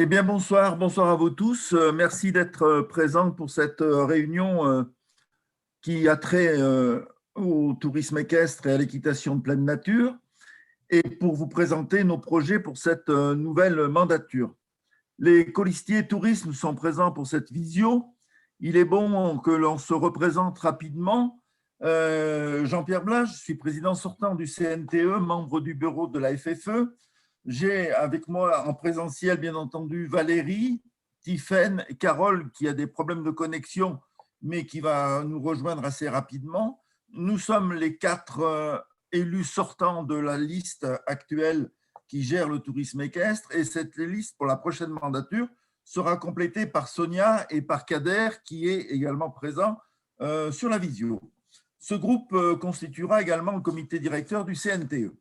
Eh bien, bonsoir à vous tous. Merci d'être présents pour cette réunion qui a trait au tourisme équestre et à l'équitation de pleine nature et pour vous présenter nos projets pour cette nouvelle mandature. Les colistiers tourisme sont présents pour cette visio. Il est bon que l'on se représente rapidement. Jean-Pierre Blage, je suis président sortant du CNTE, membre du bureau de la FFE. J'ai avec moi en présentiel, bien entendu, Valérie, Tiffaine et Carole, qui a des problèmes de connexion, mais qui va nous rejoindre assez rapidement. Nous sommes les quatre élus sortants de la liste actuelle qui gère le tourisme équestre, et cette liste pour la prochaine mandature sera complétée par Sonia et par Kader, qui est également présent sur la visio. Ce groupe constituera également le comité directeur du CNTE.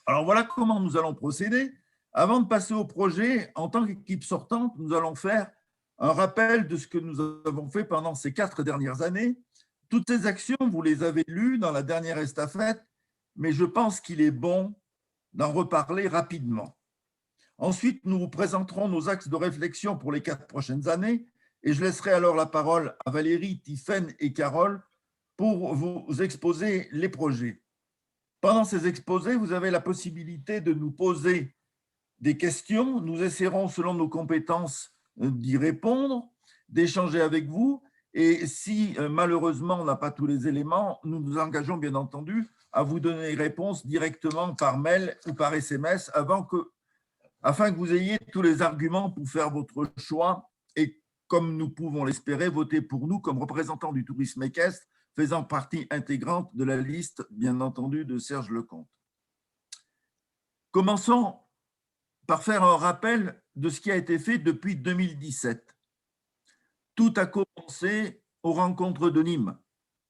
Alors voilà comment nous allons procéder. Avant de passer au projet, en tant qu'équipe sortante, nous allons faire un rappel de ce que nous avons fait pendant ces 4 dernières années. Toutes ces actions, vous les avez lues dans la dernière estafette, mais je pense qu'il est bon d'en reparler rapidement. Ensuite, nous vous présenterons nos axes de réflexion pour les 4 prochaines années et je laisserai alors la parole à Valérie, Tiffaine et Carole pour vous exposer les projets. Pendant ces exposés, vous avez la possibilité de nous poser des questions. Nous essaierons, selon nos compétences, d'y répondre, d'échanger avec vous. Et si malheureusement on n'a pas tous les éléments, nous nous engageons bien entendu à vous donner les réponses directement par mail ou par SMS afin que vous ayez tous les arguments pour faire votre choix et, comme nous pouvons l'espérer, voter pour nous comme représentants du tourisme équestre, faisant partie intégrante de la liste, bien entendu, de Serge Lecomte. Commençons par faire un rappel de ce qui a été fait depuis 2017. Tout a commencé aux rencontres de Nîmes.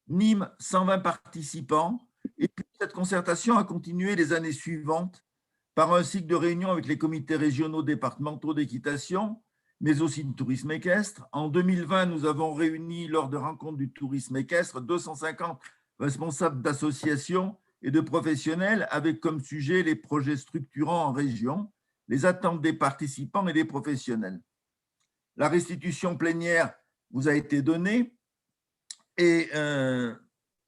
Nîmes, 120 participants, et puis cette concertation a continué les années suivantes par un cycle de réunions avec les comités régionaux départementaux d'équitation, mais aussi du tourisme équestre. En 2020, nous avons réuni lors de rencontres du tourisme équestre 250 responsables d'associations et de professionnels avec comme sujet les projets structurants en région, les attentes des participants et des professionnels. La restitution plénière vous a été donnée, mais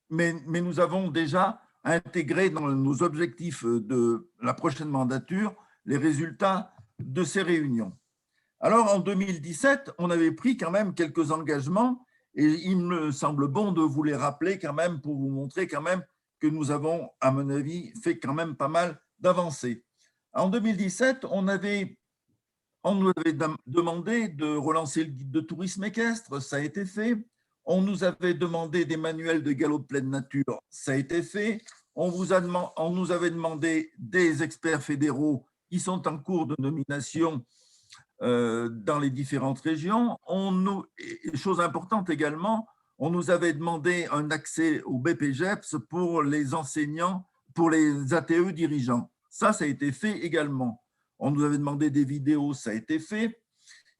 nous avons déjà intégré dans nos objectifs de la prochaine mandature les résultats de ces réunions. Alors, en 2017, on avait pris quand même quelques engagements et il me semble bon de vous les rappeler quand même pour vous montrer quand même que nous avons, à mon avis, fait quand même pas mal d'avancées. En 2017, on nous avait demandé de relancer le guide de tourisme équestre, ça a été fait. On nous avait demandé des manuels de galop de pleine nature, ça a été fait. On nous avait demandé des experts fédéraux qui sont en cours de nomination dans les différentes régions. Chose importante également, on nous avait demandé un accès au BPGEPS pour les enseignants, pour les ATE dirigeants. Ça a été fait également. On nous avait demandé des vidéos, ça a été fait.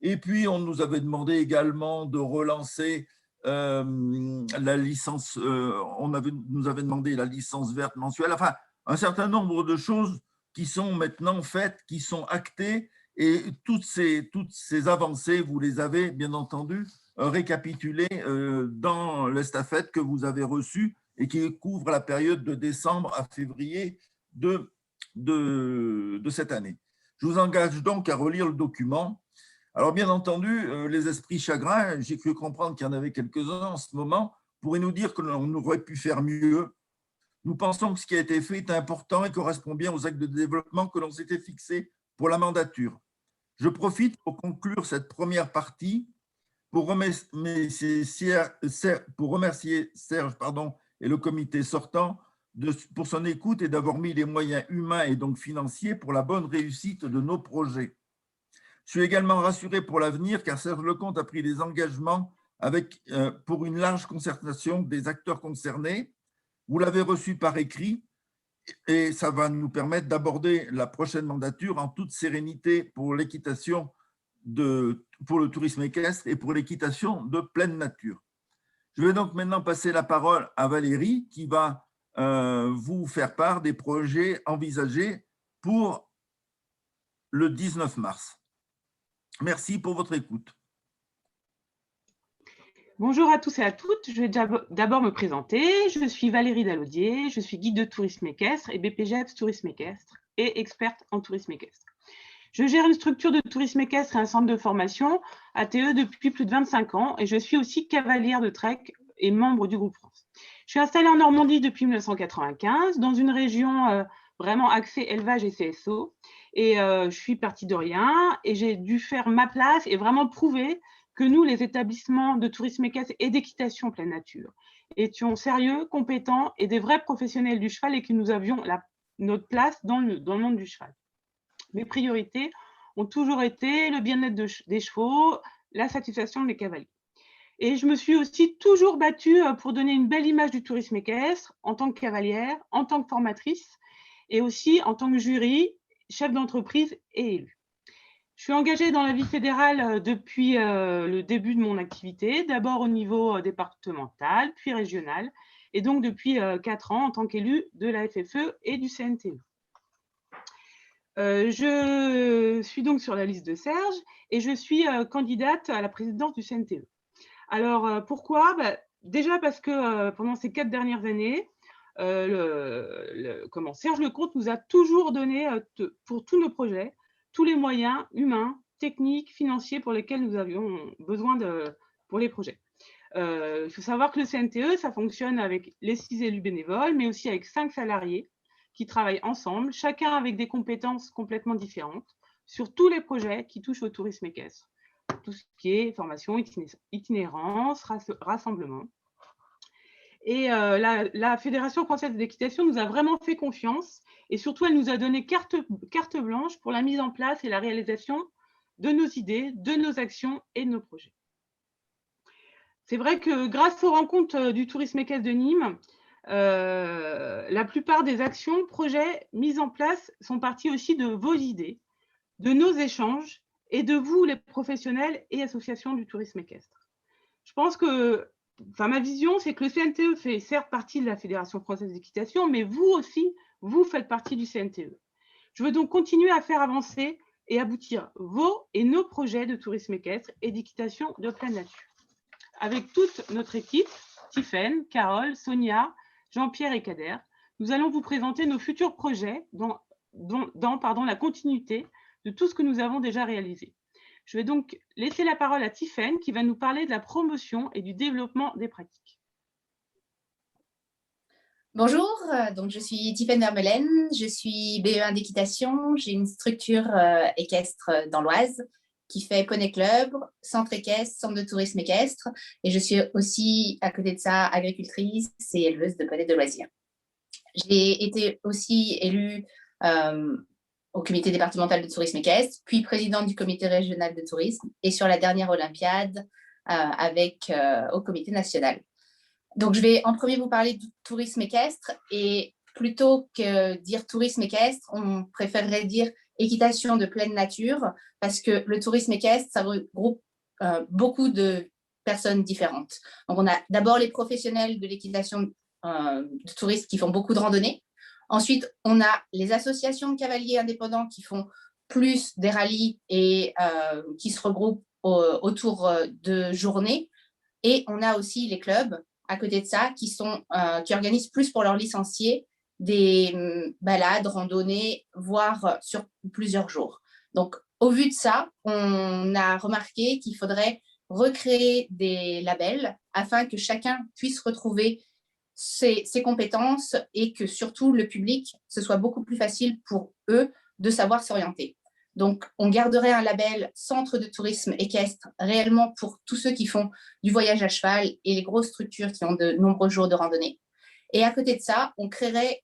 Et puis, on nous avait demandé également de relancer la licence, nous avait demandé la licence verte mensuelle, enfin, un certain nombre de choses qui sont maintenant faites, qui sont actées, et toutes ces avancées, vous les avez bien entendu récapitulées dans l'estafette que vous avez reçue et qui couvre la période de décembre à février de cette année. Je vous engage donc à relire le document. Alors, bien entendu, les esprits chagrins, j'ai cru comprendre qu'il y en avait quelques-uns en ce moment, pourraient nous dire que l'on aurait pu faire mieux. Nous pensons que ce qui a été fait est important et correspond bien aux actes de développement que l'on s'était fixés pour la mandature. Je profite pour conclure cette première partie pour remercier Serge et le comité sortant pour son écoute et d'avoir mis les moyens humains et donc financiers pour la bonne réussite de nos projets. Je suis également rassuré pour l'avenir car Serge Lecomte a pris des engagements pour une large concertation des acteurs concernés. Vous l'avez reçu par écrit et ça va nous permettre d'aborder la prochaine mandature en toute sérénité pour l'équitation, pour le tourisme équestre et pour l'équitation de pleine nature. Je vais donc maintenant passer la parole à Valérie qui va vous faire part des projets envisagés pour le 19 mars. Merci pour votre écoute. Bonjour à tous et à toutes. Je vais d'abord me présenter. Je suis Valérie Dalaudier, je suis guide de tourisme équestre et BPGEPS tourisme équestre et experte en tourisme équestre. Je gère une structure de tourisme équestre et un centre de formation ATE depuis plus de 25 ans et je suis aussi cavalière de trek et membre du groupe France. Je suis installée en Normandie depuis 1995 dans une région vraiment axée élevage et CSO et je suis partie de rien et j'ai dû faire ma place et vraiment prouver que nous, les établissements de tourisme équestre et d'équitation pleine nature, étions sérieux, compétents et des vrais professionnels du cheval et que nous avions notre place dans le monde du cheval. Mes priorités ont toujours été le bien-être des chevaux, la satisfaction des cavaliers. Et je me suis aussi toujours battue pour donner une belle image du tourisme équestre en tant que cavalière, en tant que formatrice et aussi en tant que jury, chef d'entreprise et élue. Je suis engagée dans la vie fédérale depuis le début de mon activité, d'abord au niveau départemental, puis régional, et donc depuis 4 ans en tant qu'élue de la FFE et du CNTE. Je suis donc sur la liste de Serge et je suis candidate à la présidence du CNTE. Alors, pourquoi ? Déjà parce que pendant ces 4 dernières années, Serge Lecomte nous a toujours donné, pour tous nos projets, tous les moyens humains, techniques, financiers pour lesquels nous avions besoin pour les projets. Il faut savoir que le CNTE, ça fonctionne avec les 6 élus bénévoles, mais aussi avec 5 salariés qui travaillent ensemble, chacun avec des compétences complètement différentes, sur tous les projets qui touchent au tourisme équestre. Tout ce qui est formation, itinérance, rassemblement. Et la Fédération française d'équitation nous a vraiment fait confiance et surtout, elle nous a donné carte blanche pour la mise en place et la réalisation de nos idées, de nos actions et de nos projets. C'est vrai que grâce aux rencontres du tourisme équestre de Nîmes, la plupart des actions, projets mis en place sont partis aussi de vos idées, de nos échanges et de vous, les professionnels et associations du tourisme équestre. Je pense que, ma vision, c'est que le CNTE fait certes partie de la Fédération française d'équitation, mais vous aussi, vous faites partie du CNTE. Je veux donc continuer à faire avancer et aboutir vos et nos projets de tourisme équestre et d'équitation de pleine nature. Avec toute notre équipe, Tiffaine, Carole, Sonia, Jean-Pierre et Kader, nous allons vous présenter nos futurs projets dans la continuité de tout ce que nous avons déjà réalisé. Je vais donc laisser la parole à Tiffaine qui va nous parler de la promotion et du développement des pratiques. Bonjour, donc je suis Tiffaine Vermeulen, je suis BE1 d'équitation, j'ai une structure équestre dans l'Oise qui fait poney club, centre équestre, centre de tourisme équestre et je suis aussi à côté de ça agricultrice et éleveuse de poneys de loisirs. J'ai été aussi élue au comité départemental de tourisme équestre, puis présidente du comité régional de tourisme et sur la dernière Olympiade au comité national. Donc, je vais en premier vous parler du tourisme équestre et plutôt que dire tourisme équestre, on préférerait dire équitation de pleine nature parce que le tourisme équestre, ça regroupe beaucoup de personnes différentes. Donc, on a d'abord les professionnels de l'équitation de touristes qui font beaucoup de randonnées. Ensuite, on a les associations de cavaliers indépendants qui font plus des rallyes et qui se regroupent autour de journées. Et on a aussi les clubs à côté de ça qui organisent plus pour leurs licenciés des balades, randonnées, voire sur plusieurs jours. Donc, au vu de ça, on a remarqué qu'il faudrait recréer des labels afin que chacun puisse retrouver ses compétences et que surtout le public, ce soit beaucoup plus facile pour eux de savoir s'orienter. Donc, on garderait un label centre de tourisme équestre réellement pour tous ceux qui font du voyage à cheval et les grosses structures qui ont de nombreux jours de randonnée. Et à côté de ça, on créerait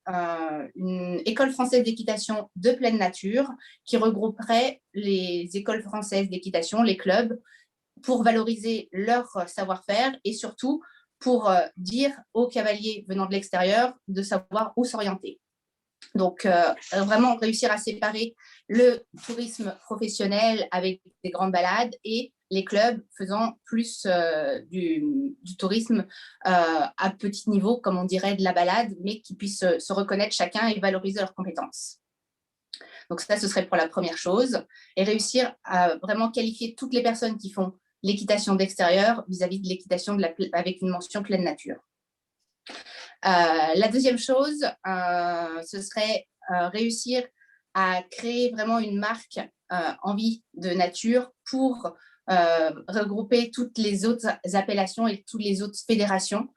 une école française d'équitation de pleine nature qui regrouperait les écoles françaises d'équitation, les clubs, pour valoriser leur savoir-faire et surtout pour dire aux cavaliers venant de l'extérieur de savoir où s'orienter. Donc, vraiment réussir à séparer le tourisme professionnel avec des grandes balades et les clubs faisant plus du tourisme à petit niveau, comme on dirait de la balade, mais qui puissent se reconnaître chacun et valoriser leurs compétences. Donc ça, ce serait pour la première chose. Et réussir à vraiment qualifier toutes les personnes qui font l'équitation d'extérieur vis-à-vis de l'équitation avec une mention pleine nature. La deuxième chose, ce serait réussir à créer vraiment une marque envie de nature pour regrouper toutes les autres appellations et toutes les autres fédérations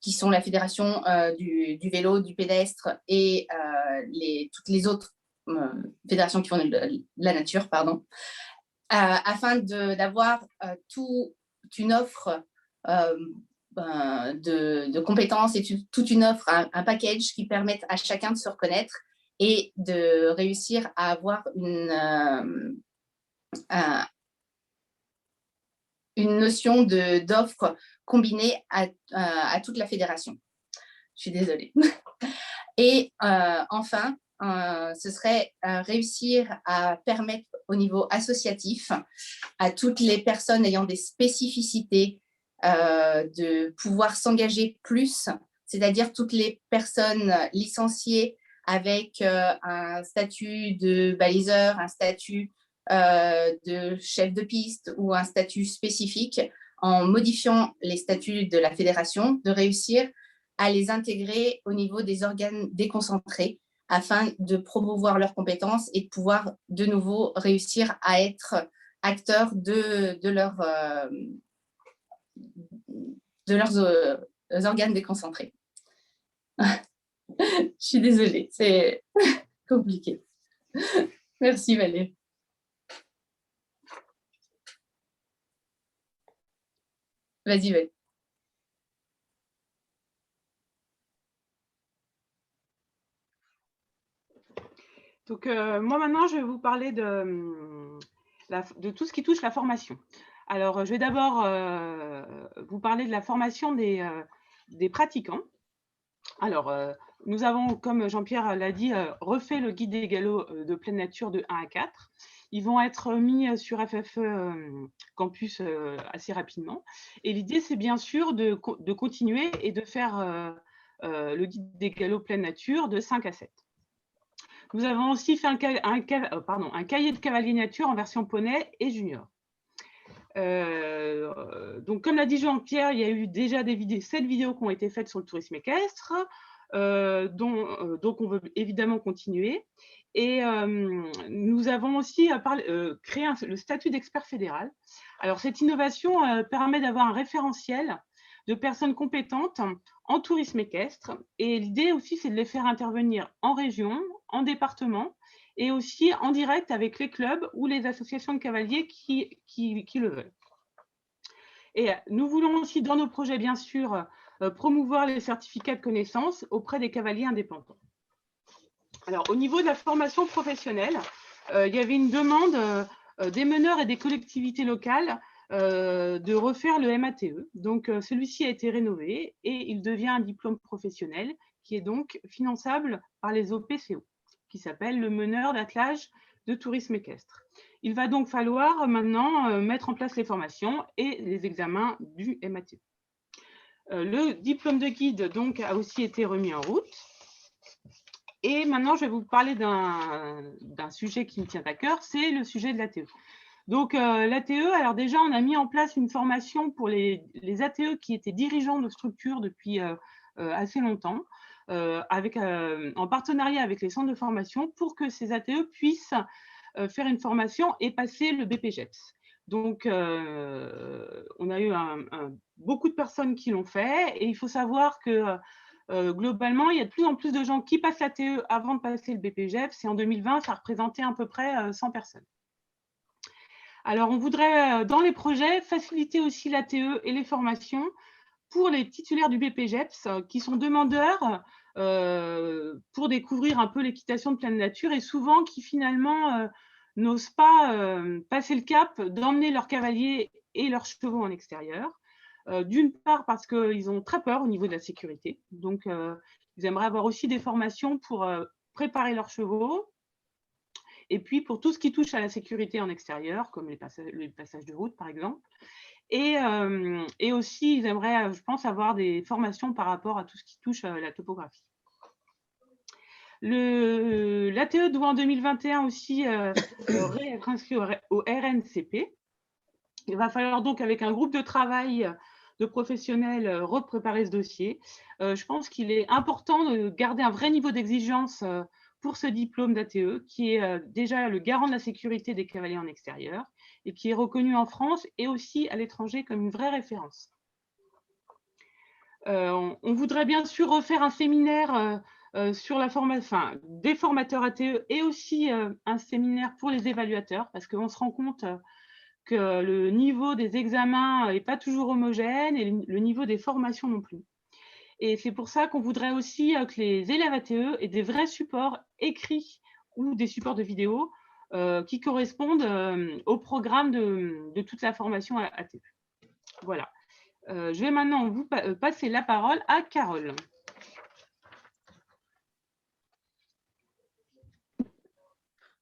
qui sont la fédération du vélo, du pédestre et toutes les autres fédérations qui font de la nature, pardon, afin d'avoir toute une offre de compétences et toute une offre, un package qui permette à chacun de se reconnaître et de réussir à avoir une notion d'offre combinée à toute la fédération. Je suis désolée. Et enfin, ce serait réussir à permettre au niveau associatif à toutes les personnes ayant des spécificités de pouvoir s'engager plus, c'est-à-dire toutes les personnes licenciées avec un statut de baliseur, un statut de chef de piste ou un statut spécifique, en modifiant les statuts de la fédération, de réussir à les intégrer au niveau des organes déconcentrés afin de promouvoir leurs compétences et de pouvoir de nouveau réussir à être acteurs de leurs organes déconcentrés. Je suis désolée, c'est compliqué. Merci Valérie. Vas-y, Valérie. Donc, moi, maintenant, je vais vous parler de tout ce qui touche la formation. Alors, je vais d'abord vous parler de la formation des pratiquants. Alors, nous avons, comme Jean-Pierre l'a dit, refait le guide des galops de pleine nature de 1 à 4. Ils vont être mis sur FFE Campus assez rapidement. Et l'idée, c'est bien sûr de continuer et de faire le guide des galops pleine nature de 5 à 7. Nous avons aussi fait un cahier de cavalier nature en version poney et junior. Donc, comme l'a dit Jean-Pierre, il y a eu déjà 7 vidéos qui ont été faites sur le tourisme équestre, donc on veut évidemment continuer. Et nous avons aussi créé le statut d'expert fédéral. Alors, cette innovation permet d'avoir un référentiel de personnes compétentes en tourisme équestre. Et l'idée aussi, c'est de les faire intervenir en région, en département, et aussi en direct avec les clubs ou les associations de cavaliers qui le veulent. Et nous voulons aussi, dans nos projets, bien sûr, promouvoir les certificats de connaissances auprès des cavaliers indépendants. Alors, au niveau de la formation professionnelle, il y avait une demande des meneurs et des collectivités locales de refaire le MATE. Donc, celui-ci a été rénové et il devient un diplôme professionnel qui est donc finançable par les OPCO, qui s'appelle le meneur d'attelage de tourisme équestre. Il va donc falloir maintenant mettre en place les formations et les examens du MATE. Le diplôme de guide donc a aussi été remis en route. Et maintenant, je vais vous parler d'un sujet qui me tient à cœur, c'est le sujet de l'ATE. Donc, l'ATE, alors déjà, on a mis en place une formation pour les ATE qui étaient dirigeants de structures depuis assez longtemps, en partenariat avec les centres de formation pour que ces ATE puissent faire une formation et passer le BPGEPS. Donc, on a eu beaucoup de personnes qui l'ont fait et il faut savoir que globalement, il y a de plus en plus de gens qui passent l'ATE avant de passer le BPGEPS et en 2020, ça représentait à peu près 100 personnes. Alors, on voudrait, dans les projets, faciliter aussi l'ATE et les formations pour les titulaires du BPGEPS qui sont demandeurs pour découvrir un peu l'équitation de pleine nature et souvent qui finalement n'osent pas passer le cap d'emmener leurs cavaliers et leurs chevaux en extérieur. D'une part parce qu'ils ont très peur au niveau de la sécurité. Donc, ils aimeraient avoir aussi des formations pour préparer leurs chevaux. Et puis, pour tout ce qui touche à la sécurité en extérieur, comme les passages de route, par exemple. Et aussi, ils aimeraient, je pense, avoir des formations par rapport à tout ce qui touche à la topographie. L'ATE doit en 2021 aussi être inscrit au RNCP. Il va falloir donc, avec un groupe de travail de professionnels, repréparer ce dossier. Je pense qu'il est important de garder un vrai niveau d'exigence pour ce diplôme d'ATE, qui est déjà le garant de la sécurité des cavaliers en extérieur et qui est reconnu en France et aussi à l'étranger comme une vraie référence. On voudrait bien sûr refaire un séminaire sur la formation, des formateurs ATE et aussi un séminaire pour les évaluateurs, parce qu'on se rend compte que le niveau des examens n'est pas toujours homogène et le niveau des formations non plus. Et c'est pour ça qu'on voudrait aussi que les élèves ATE aient des vrais supports écrits ou des supports de vidéo qui correspondent au programme de toute la formation ATE. Voilà. Je vais maintenant vous passer la parole à Carole.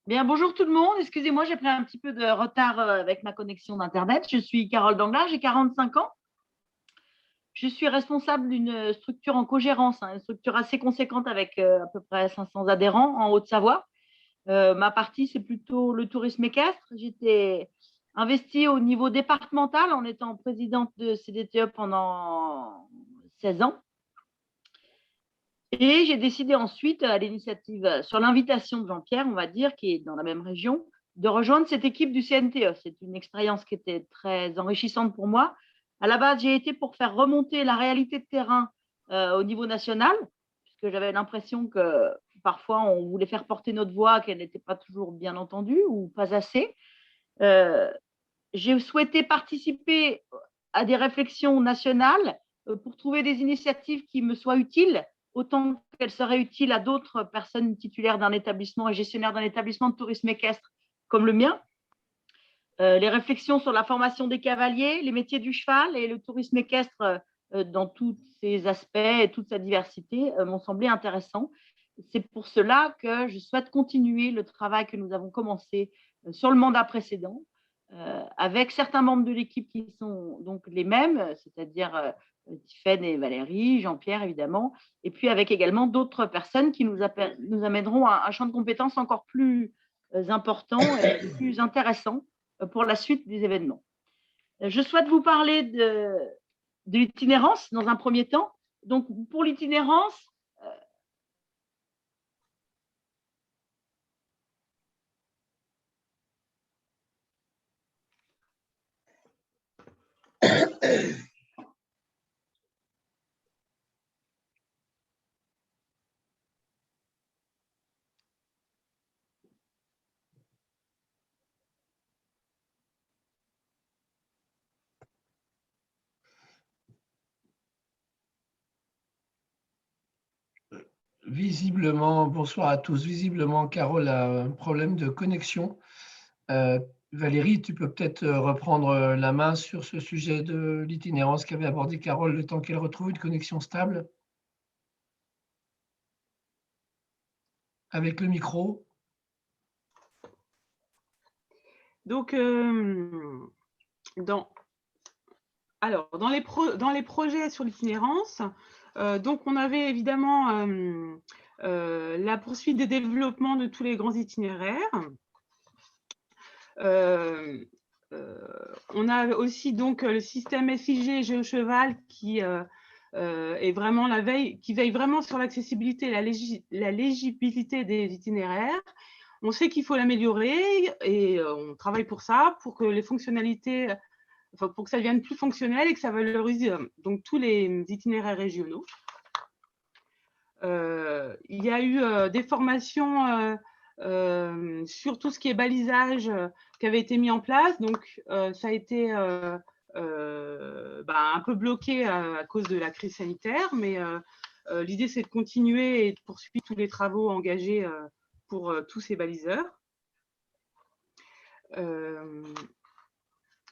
Bien, bonjour tout le monde. Excusez-moi, j'ai pris un petit peu de retard avec ma connexion d'Internet. Je suis Carole Danglars, j'ai 45 ans. Je suis responsable d'une structure en cogérance, une structure assez conséquente avec à peu près 500 adhérents en Haute-Savoie. Ma partie, c'est plutôt le tourisme équestre. J'étais investie au niveau départemental en étant présidente de CDTE pendant 16 ans. Et j'ai décidé ensuite, à l'initiative, sur l'invitation de Jean-Pierre, on va dire, qui est dans la même région, de rejoindre cette équipe du CNTE. C'est une expérience qui était très enrichissante pour moi. À la base, j'ai été pour faire remonter la réalité de terrain au niveau national, puisque j'avais l'impression que parfois on voulait faire porter notre voix, qu'elle n'était pas toujours bien entendue ou pas assez. J'ai souhaité participer à des réflexions nationales pour trouver des initiatives qui me soient utiles, autant qu'elles seraient utiles à d'autres personnes titulaires d'un établissement et gestionnaires d'un établissement de tourisme équestre comme le mien. Les réflexions sur la formation des cavaliers, les métiers du cheval et le tourisme équestre dans tous ses aspects et toute sa diversité m'ont semblé intéressants. C'est pour cela que je souhaite continuer le travail que nous avons commencé sur le mandat précédent, avec certains membres de l'équipe qui sont donc les mêmes, c'est-à-dire Tiffaine et Valérie, Jean-Pierre évidemment, et puis avec également d'autres personnes qui nous amèneront à un champ de compétences encore plus important et plus intéressant pour la suite des événements. Je souhaite vous parler de l'itinérance dans un premier temps. Donc pour l'itinérance, Visiblement, bonsoir à tous. Visiblement, Carole a un problème de connexion. Valérie, tu peux peut-être reprendre la main sur ce sujet de l'itinérance qu'avait abordé Carole, le temps qu'elle retrouve une connexion stable avec le micro. Donc, dans les projets sur l'itinérance, donc on avait évidemment la poursuite des développements de tous les grands itinéraires. On a aussi donc le système FIG GeoCheval qui est vraiment qui veille vraiment sur l'accessibilité et la légibilité des itinéraires. On sait qu'il faut l'améliorer et on travaille pour ça, pour que les fonctionnalités, enfin, pour que ça devienne plus fonctionnel et que ça valorise donc tous les itinéraires régionaux. Il y a eu des formations sur tout ce qui est balisage qui avait été mis en place. Donc, ça a été un peu bloqué à cause de la crise sanitaire, mais l'idée, c'est de continuer et de poursuivre tous les travaux engagés pour tous ces baliseurs.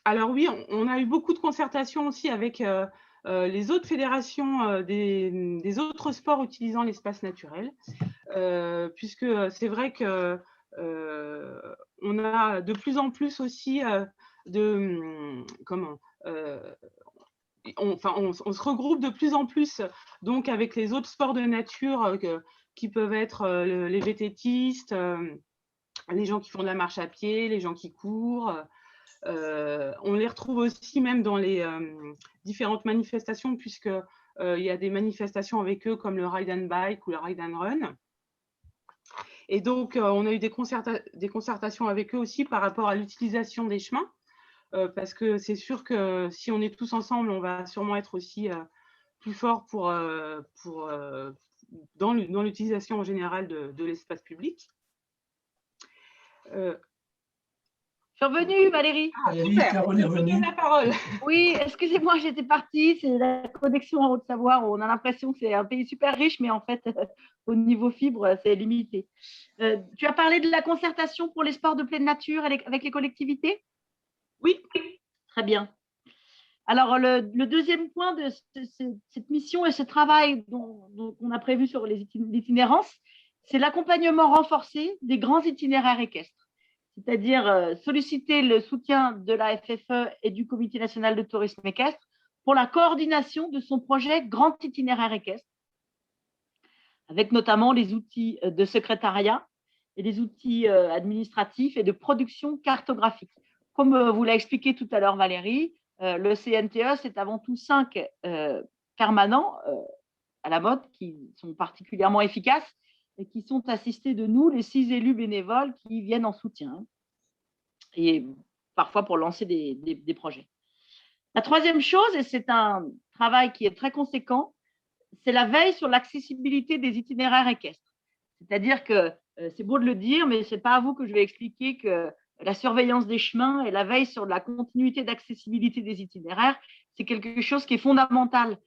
Alors oui, on a eu beaucoup de concertations aussi avec les autres fédérations des autres sports utilisant l'espace naturel, puisque c'est vrai que on a de plus en plus aussi on se regroupe de plus en plus donc avec les autres sports de nature qui peuvent être les VTTistes, les gens qui font de la marche à pied, les gens qui courent. On les retrouve aussi même dans les différentes manifestations, puisque il y a des manifestations avec eux comme le Ride and Bike ou le Ride and Run. Et donc, on a eu des concertations avec eux aussi par rapport à l'utilisation des chemins, parce que c'est sûr que si on est tous ensemble, on va sûrement être aussi plus fort dans l'utilisation en général de l'espace public. Je suis revenue, Valérie. Valérie, Carole est revenue. La parole. Oui, excusez-moi, j'étais partie. C'est la connexion en Haute-Savoie. On a l'impression que c'est un pays super riche, mais en fait, au niveau fibre, c'est limité. Tu as parlé de la concertation pour les sports de pleine nature avec les collectivités? Oui. Très bien. Alors, le deuxième point de cette mission et ce travail dont on a prévu sur l'itinérance, c'est l'accompagnement renforcé des grands itinéraires équestres. C'est-à-dire solliciter le soutien de la FFE et du Comité national de tourisme équestre pour la coordination de son projet Grand Itinéraire équestre, avec notamment les outils de secrétariat et les outils administratifs et de production cartographique. Comme vous l'a expliqué tout à l'heure Valérie, le CNTE, c'est avant tout 5 permanents à la mode qui sont particulièrement efficaces et qui sont assistés de nous, les 6 élus bénévoles qui viennent en soutien et parfois pour lancer des projets. La troisième chose, et c'est un travail qui est très conséquent, c'est la veille sur l'accessibilité des itinéraires équestres. C'est-à-dire que c'est beau de le dire, mais ce n'est pas à vous que je vais expliquer que la surveillance des chemins et la veille sur la continuité d'accessibilité des itinéraires, c'est quelque chose qui est fondamental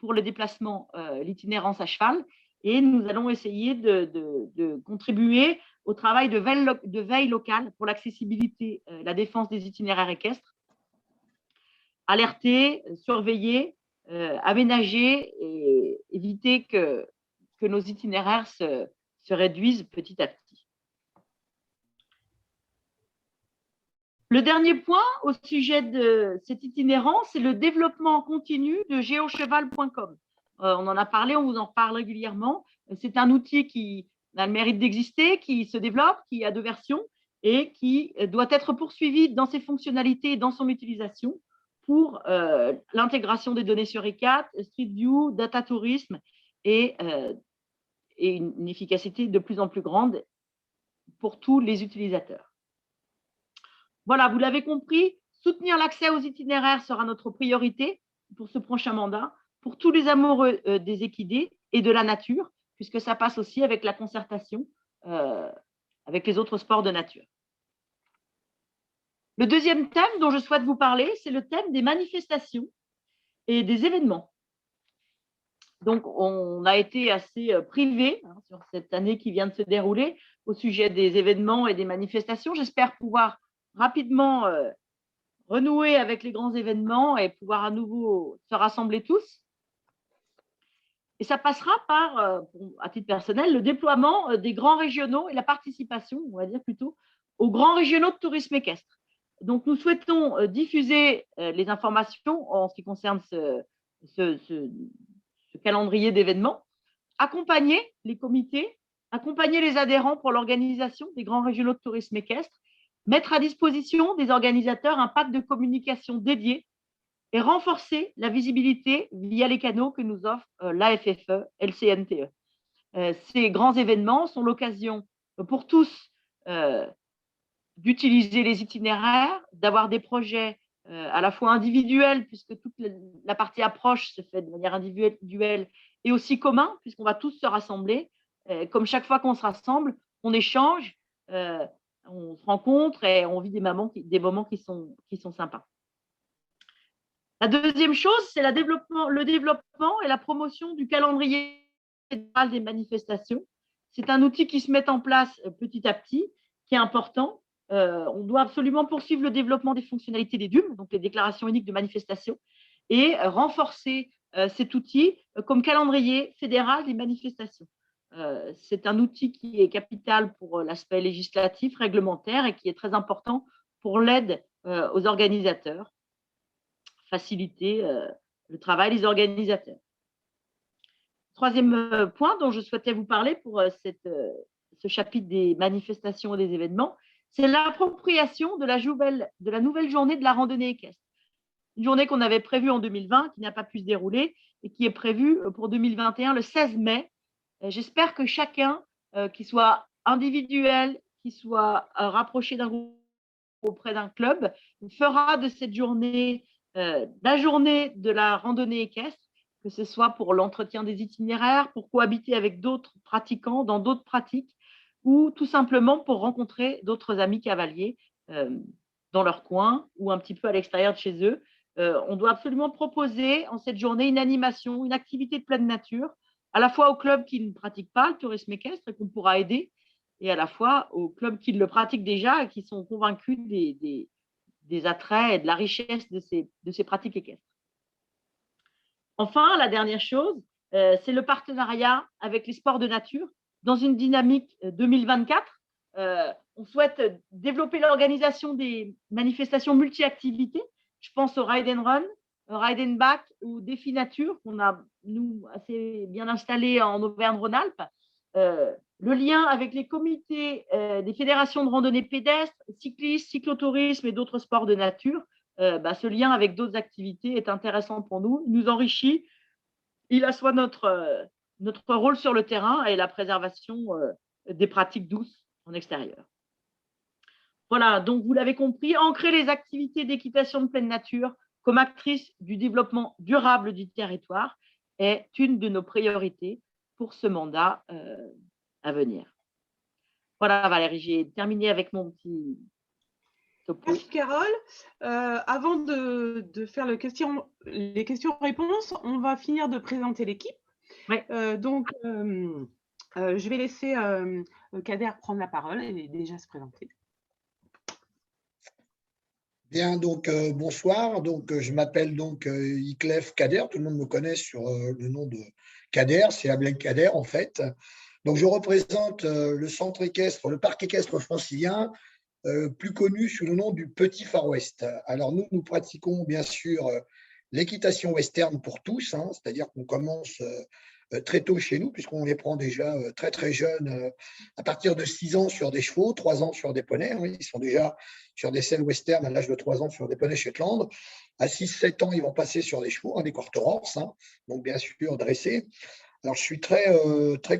pour le déplacement, l'itinérance à cheval. Et nous allons essayer de contribuer au travail de veille locale pour l'accessibilité, la défense des itinéraires équestres, alerter, surveiller, aménager et éviter que nos itinéraires se réduisent petit à petit. Le dernier point au sujet de cette itinérance, c'est le développement continu de geocheval.com. On en a parlé, on vous en parle régulièrement. C'est un outil qui a le mérite d'exister, qui se développe, qui a 2 versions et qui doit être poursuivi dans ses fonctionnalités et dans son utilisation pour l'intégration des données sur ECAT, Street View, Data Tourisme et une efficacité de plus en plus grande pour tous les utilisateurs. Voilà, vous l'avez compris, soutenir l'accès aux itinéraires sera notre priorité pour ce prochain mandat, pour tous les amoureux des équidés et de la nature, puisque ça passe aussi avec la concertation avec les autres sports de nature. Le deuxième thème dont je souhaite vous parler, c'est le thème des manifestations et des événements. Donc, on a été assez privé sur cette année qui vient de se dérouler au sujet des événements et des manifestations. J'espère pouvoir rapidement renouer avec les grands événements et pouvoir à nouveau se rassembler tous. Et ça passera par, à titre personnel, le déploiement des grands régionaux et la participation, on va dire plutôt, aux grands régionaux de tourisme équestre. Donc, nous souhaitons diffuser les informations en ce qui concerne ce calendrier d'événements, accompagner les comités, accompagner les adhérents pour l'organisation des grands régionaux de tourisme équestre, mettre à disposition des organisateurs un pack de communication dédié et renforcer la visibilité via les canaux que nous offre l'AFFE et le CNTE. Ces grands événements sont l'occasion pour tous d'utiliser les itinéraires, d'avoir des projets à la fois individuels, puisque toute la partie approche se fait de manière individuelle, et aussi commun, puisqu'on va tous se rassembler. Comme chaque fois qu'on se rassemble, on échange, on se rencontre et on vit des moments qui sont sympas. La deuxième chose, c'est le développement et la promotion du calendrier fédéral des manifestations. C'est un outil qui se met en place petit à petit, qui est important. On doit absolument poursuivre le développement des fonctionnalités des DUM, donc les déclarations uniques de manifestation, et renforcer cet outil comme calendrier fédéral des manifestations. C'est un outil qui est capital pour l'aspect législatif, réglementaire et qui est très important pour l'aide aux organisateurs, faciliter le travail des organisateurs. troisième point dont je souhaitais vous parler pour ce chapitre des manifestations et des événements, c'est l'appropriation de la nouvelle journée de la randonnée équestre. Une journée qu'on avait prévue en 2020, qui n'a pas pu se dérouler et qui est prévue pour 2021, le 16 mai. J'espère que chacun, qui soit individuel, qui soit rapproché d'un groupe auprès d'un club, fera de cette journée la journée de la randonnée équestre, que ce soit pour l'entretien des itinéraires, pour cohabiter avec d'autres pratiquants dans d'autres pratiques, ou tout simplement pour rencontrer d'autres amis cavaliers dans leur coin ou un petit peu à l'extérieur de chez eux. On doit absolument proposer en cette journée une animation, une activité de pleine nature, à la fois aux clubs qui ne pratiquent pas le tourisme équestre et qu'on pourra aider, et à la fois aux clubs qui le pratiquent déjà et qui sont convaincus des attraits et de la richesse de ces pratiques équestres. Enfin, la dernière chose, c'est le partenariat avec les sports de nature. Dans une dynamique 2024, on souhaite développer l'organisation des manifestations multi-activités. Je pense au Ride and Run, au Ride and Back ou Défi Nature qu'on a, nous, assez bien installé en Auvergne-Rhône-Alpes. Le lien avec les comités des fédérations de randonnée pédestre, cyclistes, cyclotourisme et d'autres sports de nature, ce lien avec d'autres activités est intéressant pour nous, il nous enrichit, il assoit notre rôle sur le terrain et la préservation des pratiques douces en extérieur. Voilà, donc vous l'avez compris, ancrer les activités d'équitation de pleine nature comme actrice du développement durable du territoire est une de nos priorités pour ce mandat à venir. Voilà Valérie, j'ai terminé avec mon petit topo. Merci Carole. Avant de faire les questions-réponses, on va finir de présenter l'équipe. Ouais. Je vais laisser Kader prendre la parole et déjà se présenter. Bien, donc bonsoir. Donc je m'appelle donc Iclef Kader. Tout le monde me connaît sur le nom de Kader. C'est Abdel Kader en fait. Donc je représente le centre équestre, le parc équestre francilien, plus connu sous le nom du Petit Far West. Alors nous pratiquons bien sûr l'équitation western pour tous, hein, c'est-à-dire qu'on commence très tôt chez nous, puisqu'on les prend déjà très très jeunes, à partir de 6 ans sur des chevaux, 3 ans sur des poneys. Hein, ils sont déjà sur des selles western à l'âge de 3 ans sur des poneys Shetland. À 6-7 ans, ils vont passer sur des chevaux, hein, des quarter horse, hein, donc bien sûr dressés. Alors je suis très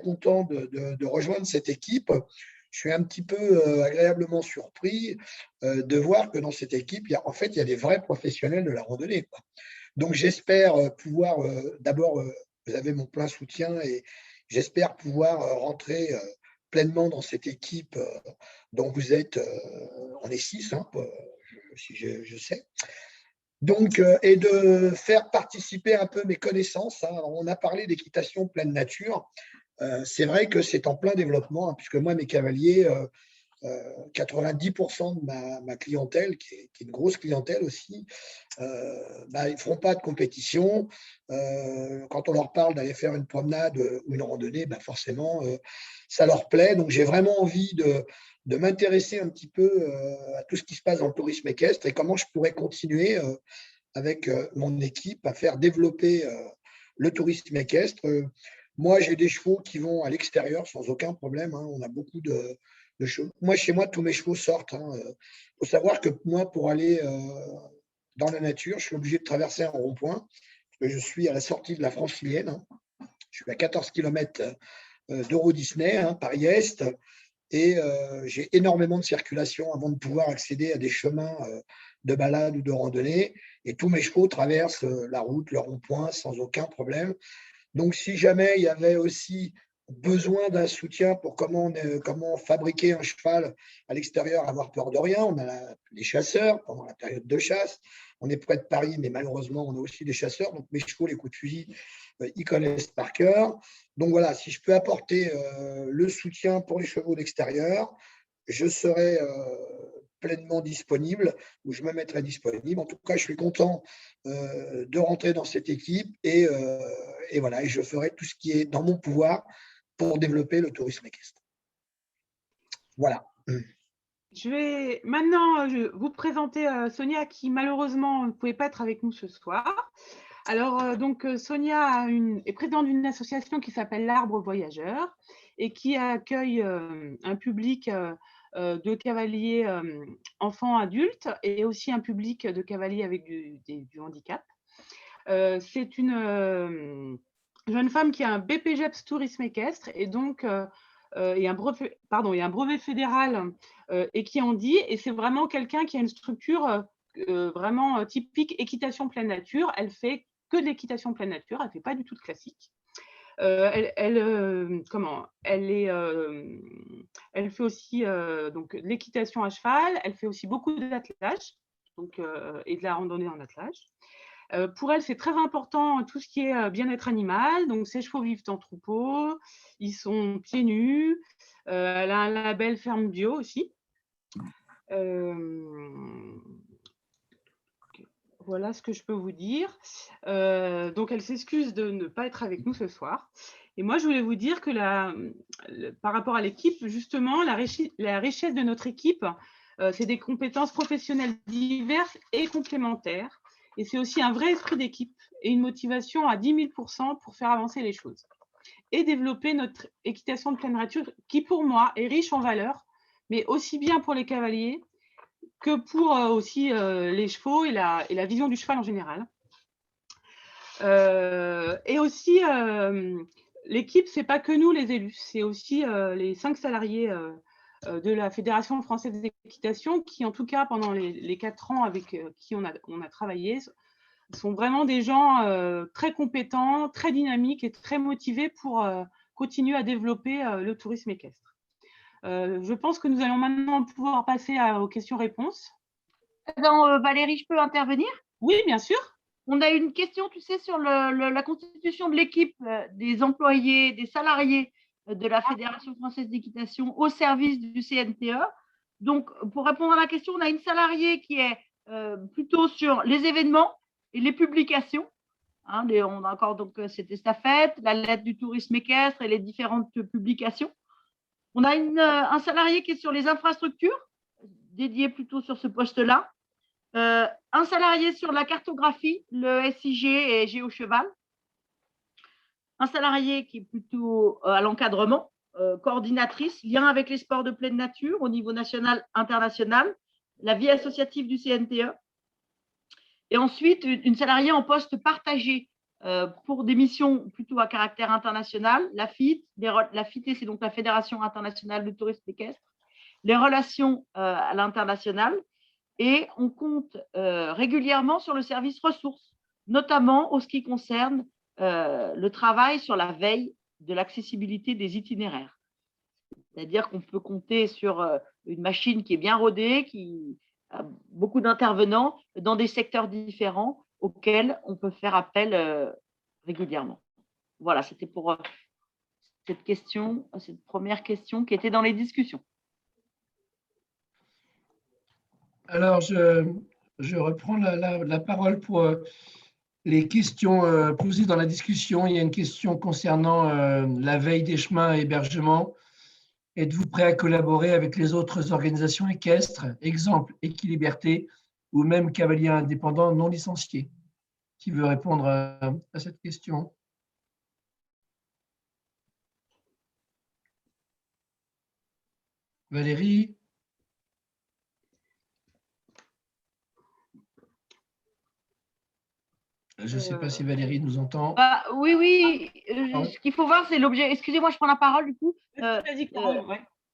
content de rejoindre cette équipe. Je suis un petit peu agréablement surpris de voir que dans cette équipe, il y a des vrais professionnels de la randonnée, quoi. Donc j'espère pouvoir d'abord vous avez mon plein soutien et j'espère pouvoir rentrer pleinement dans cette équipe dont vous êtes, on est 6, hein, si je sais. Donc, et de faire participer un peu mes connaissances, hein. On a parlé d'équitation pleine nature. C'est vrai que c'est en plein développement, hein, puisque moi, mes cavaliers, 90% de ma clientèle, qui est une grosse clientèle aussi, ils ne feront pas de compétition. Quand on leur parle d'aller faire une promenade ou une randonnée, forcément, ça leur plaît. Donc, j'ai vraiment envie de m'intéresser un petit peu à tout ce qui se passe dans le tourisme équestre et comment je pourrais continuer avec mon équipe à faire développer le tourisme équestre. Moi, j'ai des chevaux qui vont à l'extérieur sans aucun problème, hein. On a beaucoup de chevaux. Moi, chez moi, tous mes chevaux sortent, hein. Faut savoir que moi, pour aller dans la nature, je suis obligé de traverser un rond-point, parce que je suis à la sortie de la Francilienne, hein. Je suis à 14 km d'Euro Disney, hein, Paris-Est, et j'ai énormément de circulation avant de pouvoir accéder à des chemins de balade ou de randonnée, et tous mes chevaux traversent la route, le rond-point sans aucun problème. Donc, si jamais il y avait aussi besoin d'un soutien pour comment fabriquer un cheval à l'extérieur, avoir peur de rien, on a les chasseurs pendant la période de chasse. On est près de Paris, mais malheureusement, on a aussi des chasseurs. Donc, mes chevaux, les coups de fusil, ils connaissent par cœur. Donc, voilà, si je peux apporter le soutien pour les chevaux d'extérieur, je serai pleinement disponible, ou je me mettrai disponible. En tout cas, je suis content de rentrer dans cette équipe et voilà, et je ferai tout ce qui est dans mon pouvoir pour développer le tourisme équestre. Voilà. Je vais maintenant vous présenter Sonia qui malheureusement ne pouvait pas être avec nous ce soir. Alors, Sonia est présidente d'une association qui s'appelle l'Arbre Voyageur et qui accueille un public de cavaliers enfants adultes et aussi un public de cavaliers avec du handicap. C'est une jeune femme qui a un BPGEPS tourisme équestre et donc il y a un brevet fédéral équidit, et c'est vraiment quelqu'un qui a une structure vraiment typique équitation pleine nature. Elle fait que de l'équitation pleine nature, elle ne fait pas du tout de classique. Elle fait aussi donc, de l'équitation à cheval, elle fait aussi beaucoup d'attelage et de la randonnée en attelage. Pour elle, c'est très important tout ce qui est bien-être animal. Donc, ses chevaux vivent en troupeau, ils sont pieds nus. Elle a un label ferme bio aussi. Voilà ce que je peux vous dire. Donc, elle s'excuse de ne pas être avec nous ce soir. Et moi, je voulais vous dire que par rapport à l'équipe, justement, la richesse de notre équipe, c'est des compétences professionnelles diverses et complémentaires. Et c'est aussi un vrai esprit d'équipe et une motivation à 10 000 % pour faire avancer les choses. Et développer notre équitation de pleine nature qui, pour moi, est riche en valeurs, mais aussi bien pour les cavaliers que pour aussi les chevaux et la vision du cheval en général. Et aussi, l'équipe, ce n'est pas que nous les élus, c'est aussi les 5 salariés de la Fédération française d'équitation qui, en tout cas, pendant les 4 ans avec qui on a travaillé, sont vraiment des gens très compétents, très dynamiques et très motivés pour continuer à développer le tourisme équestre. Je pense que nous allons maintenant pouvoir passer aux questions-réponses. Valérie, je peux intervenir? Oui, bien sûr. On a une question, tu sais, sur la constitution de l'équipe des employés, des salariés de la Fédération française d'équitation au service du CNTE. Donc, pour répondre à la question, on a une salariée qui est plutôt sur les événements et les publications. Hein, on a encore donc cette estafette, la lettre du tourisme équestre et les différentes publications. On a un salarié qui est sur les infrastructures, dédié plutôt sur ce poste-là. Un salarié sur la cartographie, le SIG et GeoCheval. Un salarié qui est plutôt à l'encadrement, coordinatrice, lien avec les sports de pleine nature au niveau national, international, la vie associative du CNTE. Et ensuite, une salariée en poste partagé pour des missions plutôt à caractère international, la FIT, c'est donc la Fédération internationale de tourisme équestre, les relations à l'international. Et on compte régulièrement sur le service ressources, notamment en ce qui concerne le travail sur la veille de l'accessibilité des itinéraires. C'est-à-dire qu'on peut compter sur une machine qui est bien rodée, qui a beaucoup d'intervenants dans des secteurs différents auxquels on peut faire appel régulièrement. Voilà, c'était pour cette première question qui était dans les discussions. Alors, je reprends la parole pour les questions posées dans la discussion. Il y a une question concernant la veille des chemins et hébergement. Êtes-vous prêt à collaborer avec les autres organisations équestres, exemple Équiliberté, ou même cavaliers indépendants non licenciés? Qui veut répondre à cette question? Valérie? Je ne sais pas si Valérie nous entend. Oui. Ce qu'il faut voir, c'est l'objet. Excusez-moi, je prends la parole du coup.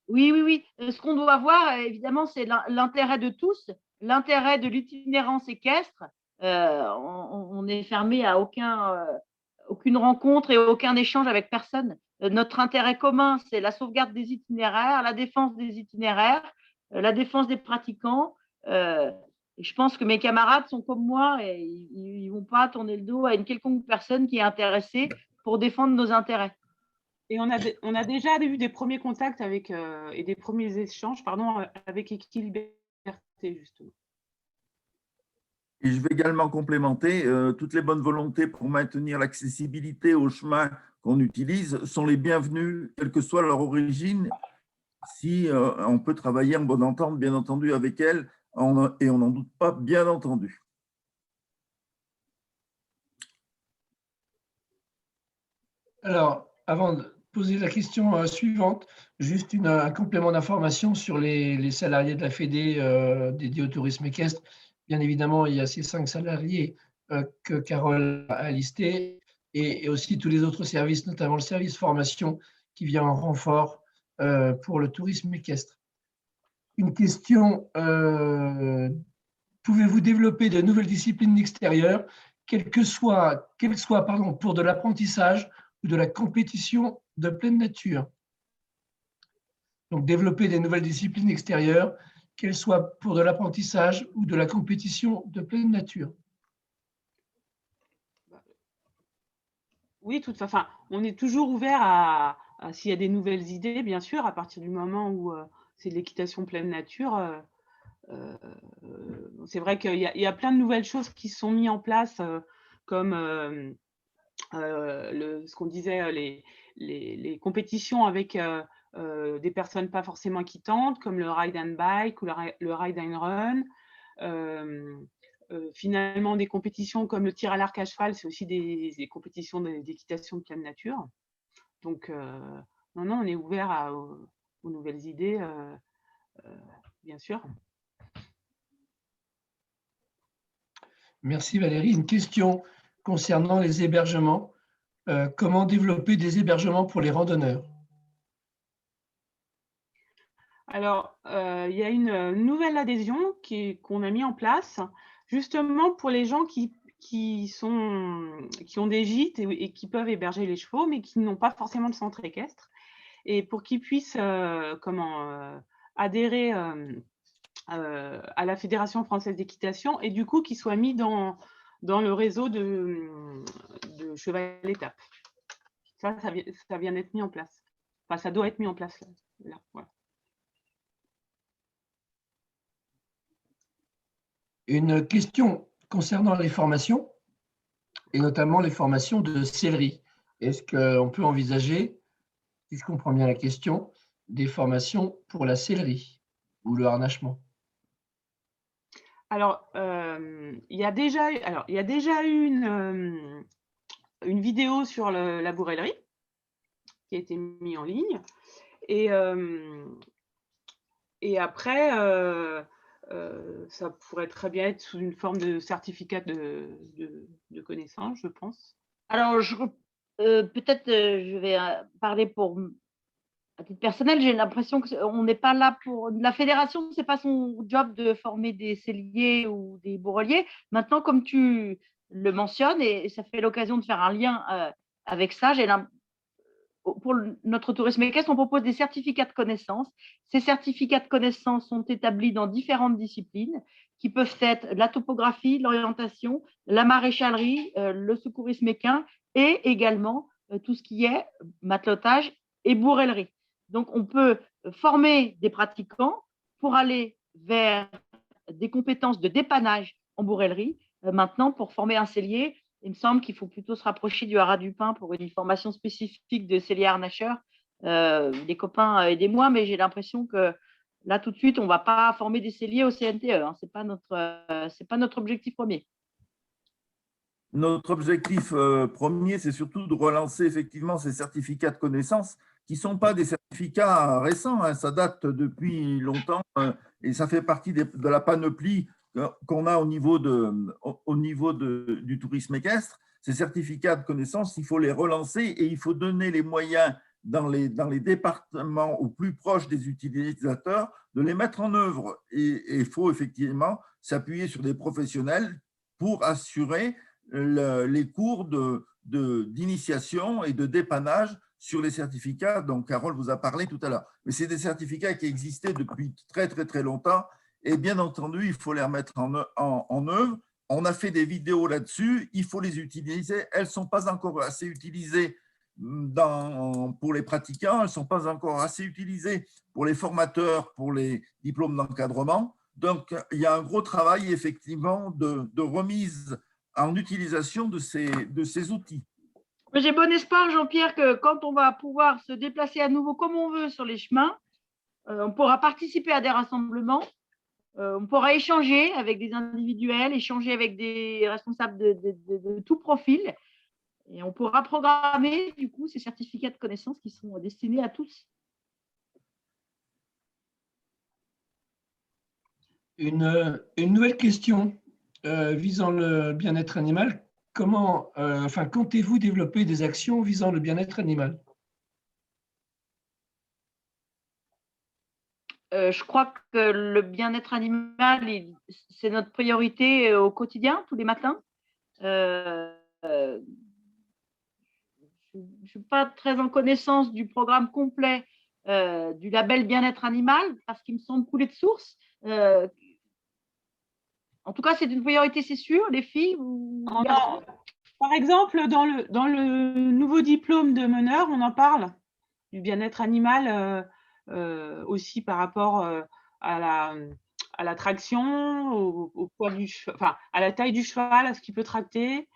Oui. Ce qu'on doit voir, évidemment, c'est l'intérêt de tous, l'intérêt de l'itinérance équestre. On est fermé à aucune rencontre et aucun échange avec personne. Notre intérêt commun, c'est la sauvegarde des itinéraires, la défense des itinéraires, la défense des pratiquants. Et je pense que mes camarades sont comme moi et ils ne vont pas tourner le dos à une quelconque personne qui est intéressée pour défendre nos intérêts. Et on a déjà eu des premiers contacts et des premiers échanges avec Équiliberté, justement. Et je vais également complémenter, toutes les bonnes volontés pour maintenir l'accessibilité aux chemins qu'on utilise sont les bienvenues, quelle que soit leur origine, si on peut travailler en bonne entente, bien entendu, avec elles, et on n'en doute pas, bien entendu. Alors, avant de poser la question suivante, juste un complément d'information sur les salariés de la Fédé dédiés au tourisme équestre. Bien évidemment, il y a ces 5 salariés que Carole a listés et aussi tous les autres services, notamment le service formation qui vient en renfort pour le tourisme équestre. Une question, pouvez-vous développer de nouvelles disciplines extérieures, qu'elles soient pour de l'apprentissage ou de la compétition de pleine nature? Donc, développer des nouvelles disciplines extérieures, qu'elles soient pour de l'apprentissage ou de la compétition de pleine nature. Oui, enfin, on est toujours ouvert à s'il y a des nouvelles idées, bien sûr, à partir du moment où c'est de l'équitation pleine nature. C'est vrai qu'il y a plein de nouvelles choses qui sont mises en place, comme ce qu'on disait, les compétitions avec des personnes pas forcément équitantes, comme le ride and bike ou le ride and run. Finalement, des compétitions comme le tir à l'arc à cheval, c'est aussi des compétitions d'équitation de pleine nature. Donc, non, on est ouvert aux nouvelles idées, bien sûr. Merci Valérie. Une question concernant les hébergements. Comment développer des hébergements pour les randonneurs? Alors, il y a une nouvelle adhésion qu'on a mis en place, justement pour les gens qui ont des gîtes et qui peuvent héberger les chevaux, mais qui n'ont pas forcément de centre équestre. Et pour qu'ils puissent adhérer à la Fédération française d'équitation et du coup qu'ils soient mis dans le réseau de cheval étape. Ça vient d'être mis en place. Enfin, ça doit être mis en place là. Voilà. Une question concernant les formations, et notamment les formations de sellerie. Est-ce qu'on peut envisager, si je comprends bien la question, des formations pour la sellerie ou le harnachement? Alors, il y a déjà eu une vidéo sur la bourrellerie qui a été mise en ligne. Et après, ça pourrait très bien être sous une forme de certificat de connaissance, je pense. Alors, peut-être je vais parler à titre personnel. J'ai l'impression qu'on n'est pas là pour… La fédération, ce n'est pas son job de former des selliers ou des bourreliers. Maintenant, comme tu le mentionnes, et ça fait l'occasion de faire un lien avec ça, pour notre tourisme équestre, on propose des certificats de connaissances. Ces certificats de connaissances sont établis dans différentes disciplines qui peuvent être la topographie, l'orientation, la maréchalerie, le secourisme équin et également tout ce qui est matelotage et bourrellerie. Donc, on peut former des pratiquants pour aller vers des compétences de dépannage en bourrellerie. Maintenant, pour former un sellier, il me semble qu'il faut plutôt se rapprocher du haras du pin pour une formation spécifique de sellier harnacheur. Les copains, aidez-moi, mais j'ai l'impression que là, tout de suite, on ne va pas former des selliers au CNTE. Hein. Ce n'est pas notre objectif premier. Notre objectif premier, c'est surtout de relancer effectivement ces certificats de connaissances qui ne sont pas des certificats récents, hein, ça date depuis longtemps et ça fait partie de la panoplie qu'on a au niveau du tourisme équestre. Ces certificats de connaissances, il faut les relancer et il faut donner les moyens dans les départements au plus proche des utilisateurs de les mettre en œuvre. Et il faut effectivement s'appuyer sur des professionnels pour assurer les cours d'initiation et de dépannage sur les certificats dont Carole vous a parlé tout à l'heure. Mais c'est des certificats qui existaient depuis très, très, très longtemps et bien entendu, il faut les remettre en œuvre. On a fait des vidéos là-dessus, il faut les utiliser. Elles ne sont pas encore assez utilisées pour les pratiquants, elles ne sont pas encore assez utilisées pour les formateurs, pour les diplômes d'encadrement. Donc, il y a un gros travail effectivement de remise en utilisation de ces outils. J'ai bon espoir, Jean-Pierre, que quand on va pouvoir se déplacer à nouveau comme on veut sur les chemins, on pourra participer à des rassemblements, on pourra échanger avec des individuels, échanger avec des responsables de tout profil. Et Et on pourra programmer, du coup, ces certificats de connaissances qui sont destinés à tous. Une nouvelle question visant le bien-être animal. Comptez-vous développer des actions visant le bien-être animal? Je crois que le bien-être animal, c'est notre priorité au quotidien, tous les matins. Je ne suis pas très en connaissance du programme complet du label bien-être animal, parce qu'il me semble couler de source. En tout cas, c'est une priorité, c'est sûr, les filles ou les garçons. Par exemple, dans le nouveau diplôme de meneur, on en parle du bien-être animal aussi par rapport à la traction, au poids du cheval, à la taille du cheval, à ce qu'il peut tracter,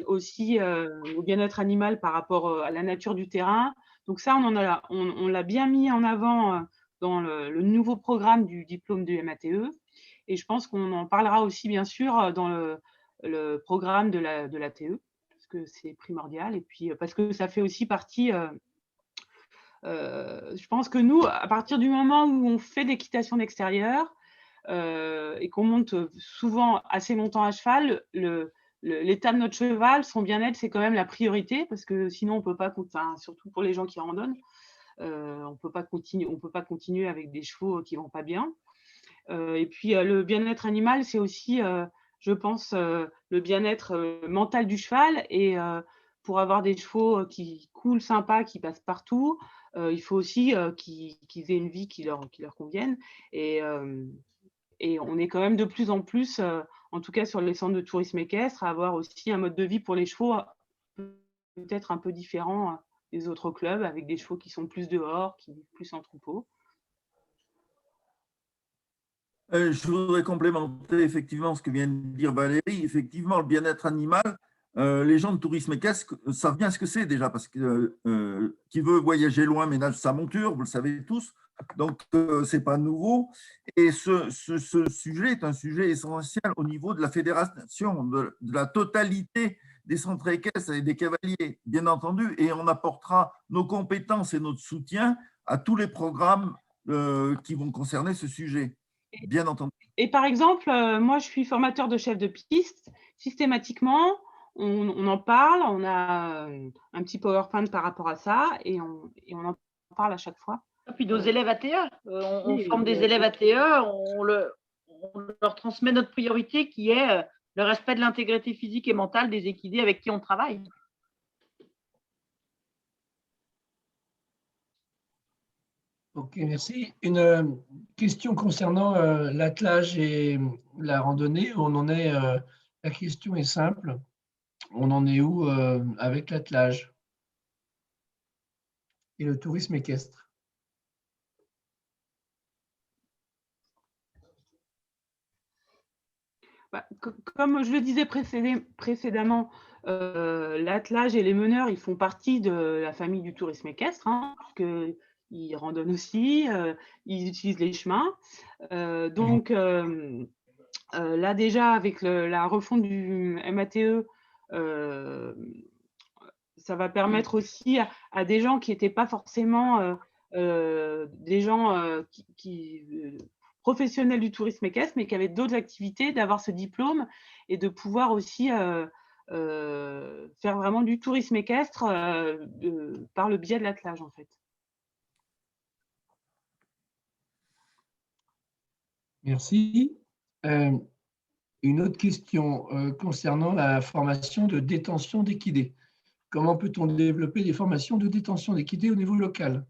aussi au bien-être animal par rapport à la nature du terrain. Donc ça, on l'a bien mis en avant dans le nouveau programme du diplôme du MATE. Et je pense qu'on en parlera aussi, bien sûr, dans le programme de la TE, parce que c'est primordial. Et puis, parce que ça fait aussi partie… je pense que nous, à partir du moment où on fait de l'équitation d'extérieur et qu'on monte souvent assez longtemps à cheval, l'état de notre cheval, son bien-être, c'est quand même la priorité, parce que sinon, on ne peut pas, surtout pour les gens qui randonnent, on ne peut pas continuer avec des chevaux qui ne vont pas bien. Et puis, le bien-être animal, c'est aussi, je pense, le bien-être mental du cheval. Et pour avoir des chevaux qui coulent, sympas, qui passent partout, il faut aussi qu'ils aient une vie qui leur convienne. Et on est quand même de plus en plus, en tout cas sur les centres de tourisme équestre, à avoir aussi un mode de vie pour les chevaux peut-être un peu différent des autres clubs, avec des chevaux qui sont plus dehors, qui vivent plus en troupeau. Je voudrais complémenter effectivement ce que vient de dire Valérie. Effectivement, le bien-être animal, les gens de tourisme équestre savent bien ce que c'est déjà, parce que qui veut voyager loin ménage sa monture, vous le savez tous, donc ce n'est pas nouveau. Et ce sujet est un sujet essentiel au niveau de la fédération, de la totalité des centres équestres et des cavaliers, bien entendu, et on apportera nos compétences et notre soutien à tous les programmes qui vont concerner ce sujet. Bien entendu. Et par exemple, moi, je suis formateur de chef de piste. Systématiquement, on en parle, on a un petit PowerPoint par rapport à ça et on en parle à chaque fois. Et puis nos élèves ATE, on forme des élèves ATE, on leur transmet notre priorité qui est le respect de l'intégrité physique et mentale des équidés avec qui on travaille. Ok, merci. Une question concernant l'attelage et la randonnée. On en est, la question est simple. On en est où avec l'attelage et le tourisme équestre? Comme je le disais précédemment, l'attelage et les meneurs, ils font partie de la famille du tourisme équestre, hein, puisqu'ils randonnent aussi, ils utilisent les chemins. Donc, là déjà, avec la refonte du MATE, ça va permettre aussi à des gens qui n'étaient pas forcément des gens professionnels du tourisme équestre, mais qui avaient d'autres activités, d'avoir ce diplôme et de pouvoir aussi faire vraiment du tourisme équestre par le biais de l'attelage, en fait. Merci. Une autre question concernant la formation de détention d'équidés. Comment peut-on développer des formations de détention d'équidés au niveau local?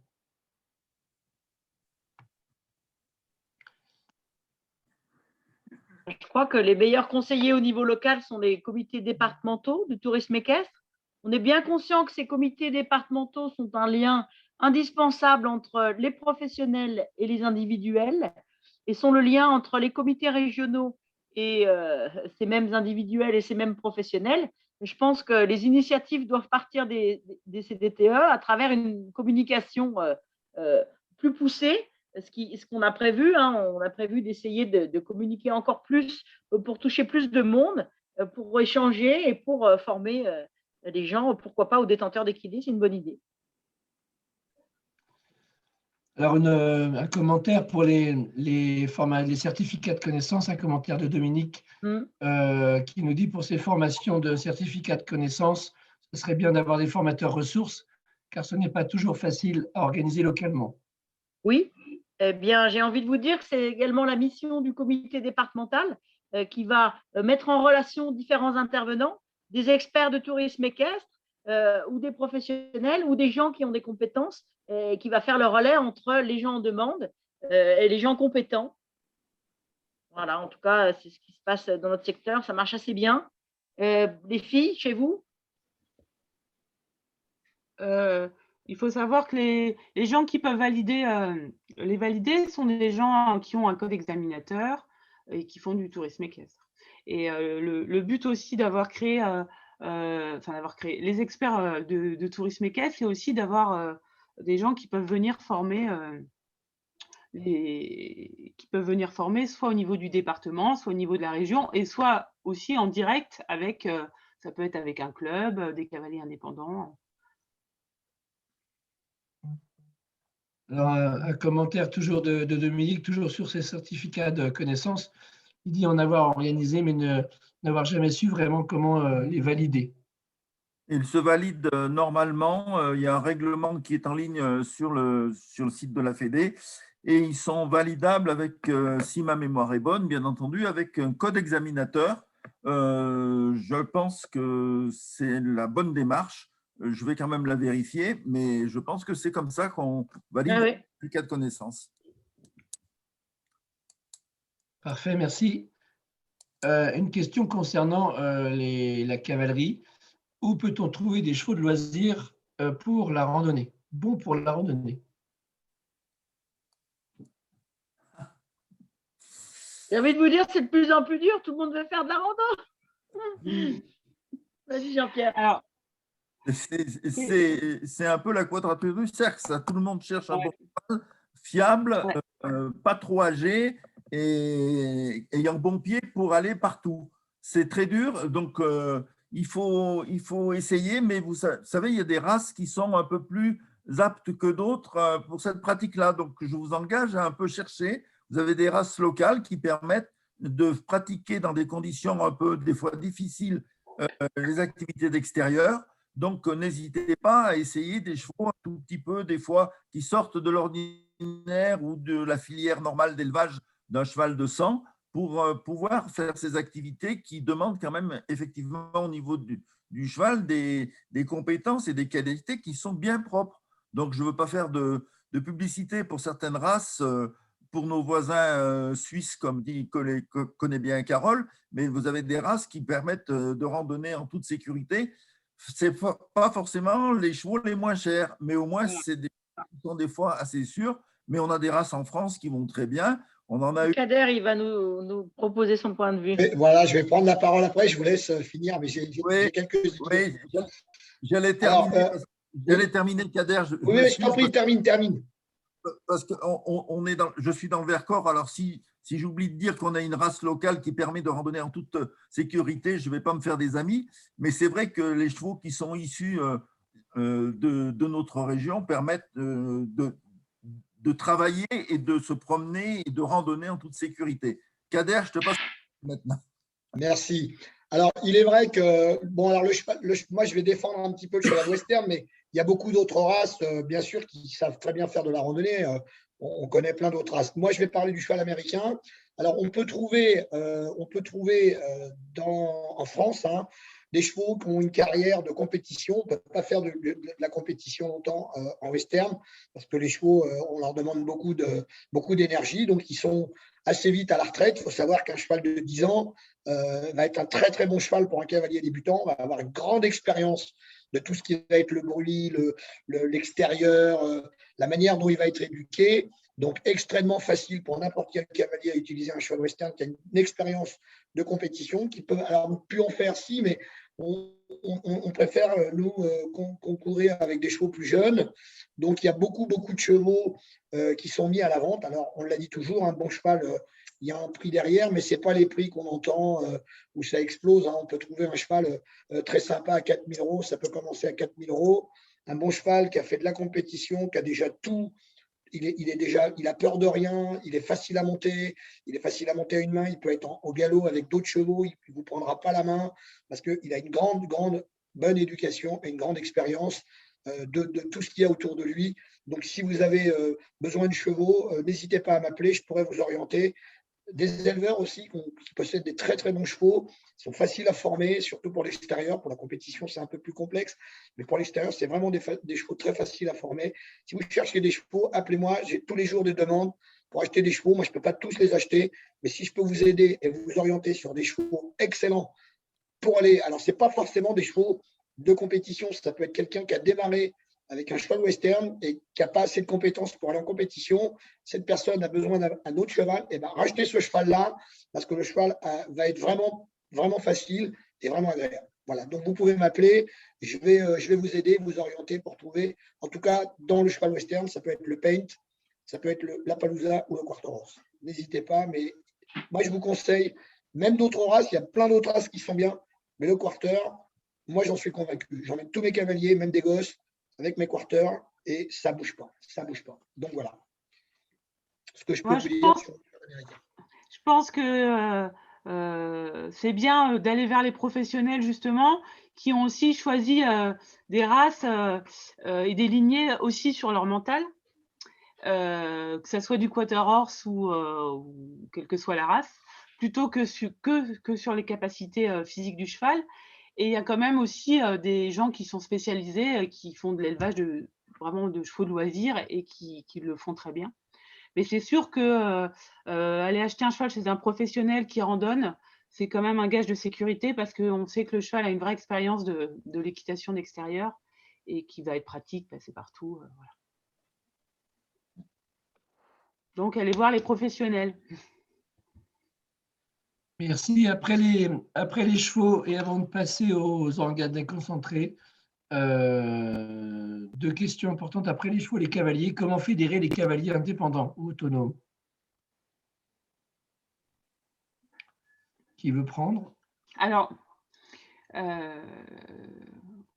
Je crois que les meilleurs conseillers au niveau local sont les comités départementaux du tourisme équestre. On est bien conscient que ces comités départementaux sont un lien indispensable entre les professionnels et les individuels et sont le lien entre les comités régionaux et ces mêmes individuels et ces mêmes professionnels. Je pense que les initiatives doivent partir des CDTE à travers une communication plus poussée, ce qu'on a prévu. On a prévu d'essayer de communiquer encore plus pour toucher plus de monde, pour échanger et pour former des gens, pourquoi pas aux détenteurs d'équidés, c'est une bonne idée. Alors, un commentaire pour les certificats de connaissances, un commentaire de Dominique qui nous dit pour ces formations de certificats de connaissances, ce serait bien d'avoir des formateurs ressources, car ce n'est pas toujours facile à organiser localement. Oui, eh bien, j'ai envie de vous dire que c'est également la mission du comité départemental qui va mettre en relation différents intervenants, des experts de tourisme équestre ou des professionnels ou des gens qui ont des compétences et qui va faire le relais entre les gens en demande et les gens compétents. Voilà, en tout cas, c'est ce qui se passe dans notre secteur, ça marche assez bien. Les filles, chez vous? Il faut savoir que les gens qui peuvent les valider sont des gens qui ont un code examinateur et qui font du tourisme équestre. Et le but aussi d'avoir créé les experts de tourisme équestre, c'est aussi d'avoir des gens qui peuvent venir former soit au niveau du département, soit au niveau de la région, et soit aussi en direct avec, ça peut être avec un club, des cavaliers indépendants. Alors, un commentaire toujours de Dominique, toujours sur ces certificats de connaissances. Il dit en avoir organisé, mais n'avoir jamais su vraiment comment les valider. Ils se valident normalement. Il y a un règlement qui est en ligne sur le site de la Fédé et ils sont validables avec, si ma mémoire est bonne, bien entendu, avec un code examinateur. Je pense que c'est la bonne démarche. Je vais quand même la vérifier, mais je pense que c'est comme ça qu'on valide le certificat de connaissance. Parfait, merci. Une question concernant la cavalerie. Où peut-on trouver des chevaux de loisirs pour la randonnée? Bon pour la randonnée. J'ai envie de vous dire, c'est de plus en plus dur, tout le monde veut faire de la rando. Vas-y, Jean-Pierre. Alors, c'est un peu la quadrature du cercle, ça. Tout le monde cherche un bon cheval, fiable, pas trop âgé et ayant bon pied pour aller partout. C'est très dur, donc il faut essayer, mais vous savez, il y a des races qui sont un peu plus aptes que d'autres pour cette pratique-là. Donc, je vous engage à un peu chercher. Vous avez des races locales qui permettent de pratiquer dans des conditions un peu, des fois, difficiles, les activités d'extérieur. Donc, n'hésitez pas à essayer des chevaux un tout petit peu, des fois, qui sortent de l'ordinaire ou de la filière normale d'élevage d'un cheval de sang pour pouvoir faire ces activités qui demandent quand même effectivement au niveau du cheval des compétences et des qualités qui sont bien propres. Donc, je ne veux pas faire de publicité pour certaines races, pour nos voisins suisses, comme connaît bien Carole, mais vous avez des races qui permettent de randonner en toute sécurité. Ce n'est pas forcément les chevaux les moins chers, mais au moins, ce sont des fois assez sûrs. Mais on a des races en France qui vont très bien. On en a eu. Kader, il va nous proposer son point de vue. Et voilà, je vais prendre la parole après. Je vous laisse finir, mais j'ai quelques idées. Oui, j'allais terminer, Kader. Oui, je t'en prie, termine. Parce que je suis dans le Vercors, alors si j'oublie de dire qu'on a une race locale qui permet de randonner en toute sécurité, je ne vais pas me faire des amis, mais c'est vrai que les chevaux qui sont issus de notre région permettent de travailler et de se promener et de randonner en toute sécurité. Kader, je te passe maintenant. Merci. Alors, il est vrai que, moi, je vais défendre un petit peu le cheval western, mais il y a beaucoup d'autres races, bien sûr, qui savent très bien faire de la randonnée. On connaît plein d'autres races. Moi, je vais parler du cheval américain. Alors, on peut trouver en France des chevaux qui ont une carrière de compétition. On ne peut pas faire de la compétition longtemps en western parce que les chevaux, on leur demande beaucoup d'énergie. Donc, ils sont assez vite à la retraite. Il faut savoir qu'un cheval de 10 ans va être un très, très bon cheval pour un cavalier débutant. Va avoir une grande expérience de tout ce qui va être le bruit, l'extérieur, la manière dont il va être éduqué. Donc, extrêmement facile pour n'importe quel cavalier à utiliser un cheval western qui a une expérience de compétition, qui peut, alors, plus en faire si, mais on préfère, nous, concourir avec des chevaux plus jeunes. Donc, il y a beaucoup de chevaux qui sont mis à la vente. Alors, on l'a dit toujours, un bon cheval il y a un prix derrière, mais ce n'est pas les prix qu'on entend où ça explose. Hein. On peut trouver un cheval très sympa à 4 000 €, ça peut commencer à 4 000 €. Un bon cheval qui a fait de la compétition, qui a déjà tout, il a peur de rien, il est facile à monter, à une main, il peut être au galop avec d'autres chevaux, il ne vous prendra pas la main parce qu'il a une grande bonne éducation et une grande expérience de tout ce qu'il y a autour de lui. Donc, si vous avez besoin de chevaux, n'hésitez pas à m'appeler, je pourrais vous orienter. Des éleveurs aussi qui possèdent des très très bons chevaux, sont faciles à former, surtout pour l'extérieur. Pour la compétition, c'est un peu plus complexe, mais pour l'extérieur, c'est vraiment des chevaux très faciles à former. Si vous cherchez des chevaux, appelez-moi, j'ai tous les jours des demandes pour acheter des chevaux. Moi, je ne peux pas tous les acheter, mais si je peux vous aider et vous orienter sur des chevaux excellents pour aller, alors ce n'est pas forcément des chevaux de compétition, ça peut être quelqu'un qui a démarré avec un cheval western et qui n'a pas assez de compétences pour aller en compétition, cette personne a besoin d'un autre cheval, et bien rachetez ce cheval-là, parce que le cheval va être vraiment, vraiment facile et vraiment agréable. Voilà, donc vous pouvez m'appeler, je vais vous aider, vous orienter pour trouver, en tout cas, dans le cheval western, ça peut être le Paint, ça peut être l'Appaloosa ou le Quarter Horse. N'hésitez pas, mais moi, je vous conseille, même d'autres races, il y a plein d'autres races qui sont bien, mais le Quarter, moi, j'en suis convaincu. J'emmène tous mes cavaliers, même des gosses, avec mes quarters, et ça ne bouge pas. Ça bouge pas. Donc voilà. Ce que je peux vous dire sur le cheval américain. Je pense que c'est bien d'aller vers les professionnels, justement, qui ont aussi choisi des races et des lignées aussi sur leur mental, que ce soit du quarter horse ou quelle que soit la race, plutôt que sur les capacités physiques du cheval. Et il y a quand même aussi des gens qui sont spécialisés, qui font de l'élevage vraiment de chevaux de loisirs et qui le font très bien. Mais c'est sûr que aller acheter un cheval chez un professionnel qui randonne, c'est quand même un gage de sécurité parce qu'on sait que le cheval a une vraie expérience de l'équitation d'extérieur et qui va être pratique, passer partout. Voilà. Donc, allez voir les professionnels. Merci. Après les chevaux et avant de passer aux organes déconcentrés, deux questions importantes. Après les chevaux et les cavaliers, comment fédérer les cavaliers indépendants ou autonomes? Qui veut prendre? Alors,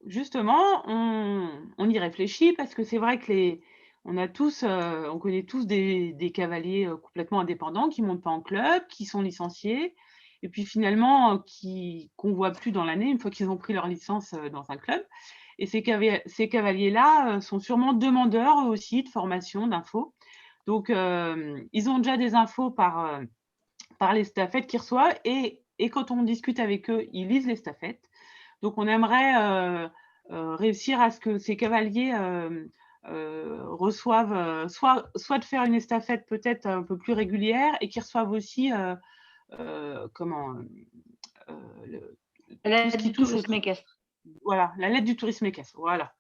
justement, on y réfléchit parce que c'est vrai que on connaît tous des cavaliers complètement indépendants qui ne montent pas en club, qui sont licenciés, et puis finalement qu'on ne voit plus dans l'année une fois qu'ils ont pris leur licence dans un club. Et ces cavaliers-là sont sûrement demandeurs eux aussi de formation, d'infos. Donc, ils ont déjà des infos par les staffettes qu'ils reçoivent et quand on discute avec eux, ils lisent les staffettes. Donc, on aimerait réussir à ce que ces cavaliers reçoivent soit de faire une estafette peut-être un peu plus régulière et qu'ils reçoivent aussi la lettre du tourisme équestre. Voilà, la lettre du tourisme équestre. Voilà.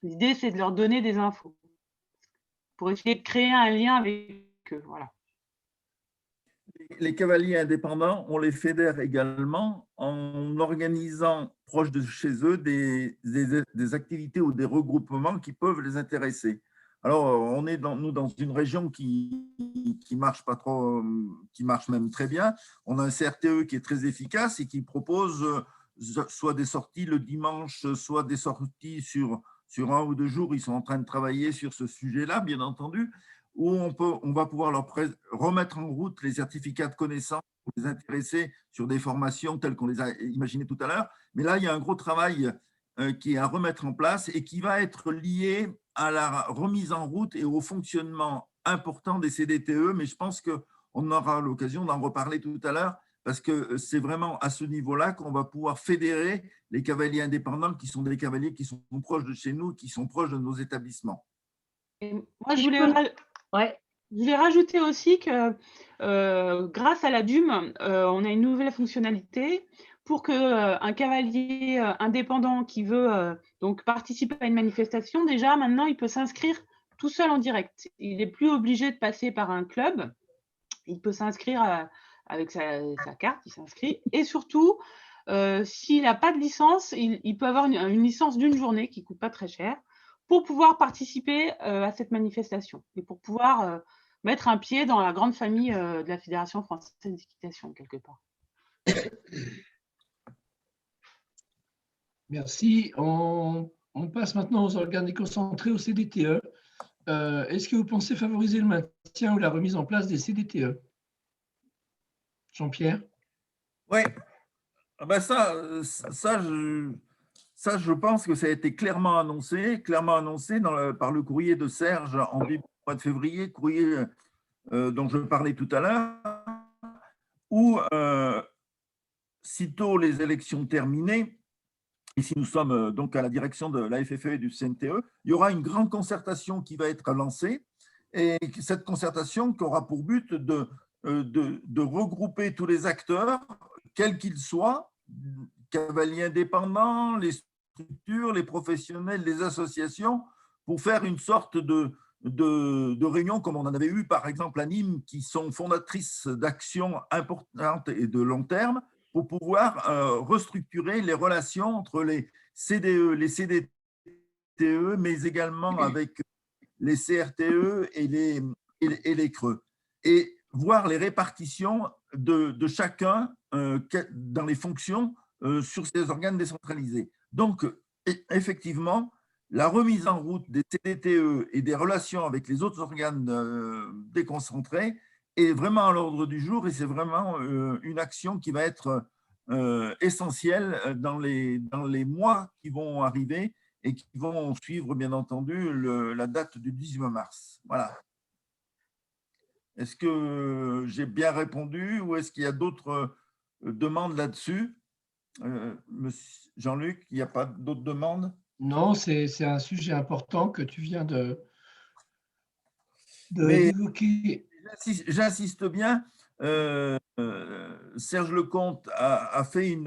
L'idée, c'est de leur donner des infos pour essayer de créer un lien avec eux. Voilà. Les cavaliers indépendants, on les fédère également en organisant proche de chez eux des activités ou des regroupements qui peuvent les intéresser. Alors, on est nous dans une région qui marche pas trop, qui marche même très bien. On a un CRTE qui est très efficace et qui propose soit des sorties le dimanche, soit des sorties sur 1 ou 2 jours. Ils sont en train de travailler sur ce sujet-là, bien entendu, où on va pouvoir leur remettre en route les certificats de connaissances pour les intéresser sur des formations telles qu'on les a imaginées tout à l'heure. Mais là, il y a un gros travail qui est à remettre en place et qui va être lié à la remise en route et au fonctionnement important des CDTE. Mais je pense qu'on aura l'occasion d'en reparler tout à l'heure parce que c'est vraiment à ce niveau-là qu'on va pouvoir fédérer les cavaliers indépendants qui sont des cavaliers qui sont proches de chez nous, qui sont proches de nos établissements. Et moi, je voulais rajouter aussi que grâce à la DUM, on a une nouvelle fonctionnalité pour qu'un cavalier indépendant qui veut donc participer à une manifestation, déjà maintenant, il peut s'inscrire tout seul en direct. Il n'est plus obligé de passer par un club. Il peut s'inscrire avec sa carte, il s'inscrit. Et surtout, s'il n'a pas de licence, il peut avoir une licence d'une journée qui ne coûte pas très cher pour pouvoir participer à cette manifestation et pour pouvoir mettre un pied dans la grande famille de la Fédération française d'équitation, quelque part. Merci. On passe maintenant aux organes déconcentrés, au CDTE. Est-ce que vous pensez favoriser le maintien ou la remise en place des CDTE? Jean-Pierre? Oui, ça, je pense que ça a été clairement annoncé par le courrier de Serge en début du mois de février, courrier dont je parlais tout à l'heure, où, sitôt les élections terminées, ici nous sommes donc à la direction de la FFE et du CNTE, il y aura une grande concertation qui va être lancée, et cette concertation qui aura pour but de regrouper tous les acteurs, quels qu'ils soient, cavaliers indépendants, les structures, les professionnels, les associations, pour faire une sorte de réunion comme on en avait eu par exemple à Nîmes, qui sont fondatrices d'actions importantes et de long terme, pour pouvoir restructurer les relations entre les CDE, les CDTE, mais également avec les CRTE et les CRE. Et voir les répartitions de chacun dans les fonctions sur ces organes décentralisés. Donc, effectivement, la remise en route des CDTE et des relations avec les autres organes déconcentrés est vraiment à l'ordre du jour, et c'est vraiment une action qui va être essentielle dans les mois qui vont arriver et qui vont suivre, bien entendu, la date du 18 mars. Voilà. Est-ce que j'ai bien répondu ou est-ce qu'il y a d'autres demandes là-dessus? Jean-Luc, il n'y a pas d'autres demandes? Non, c'est un sujet important que tu viens d'évoquer. J'insiste bien, Serge Lecomte a fait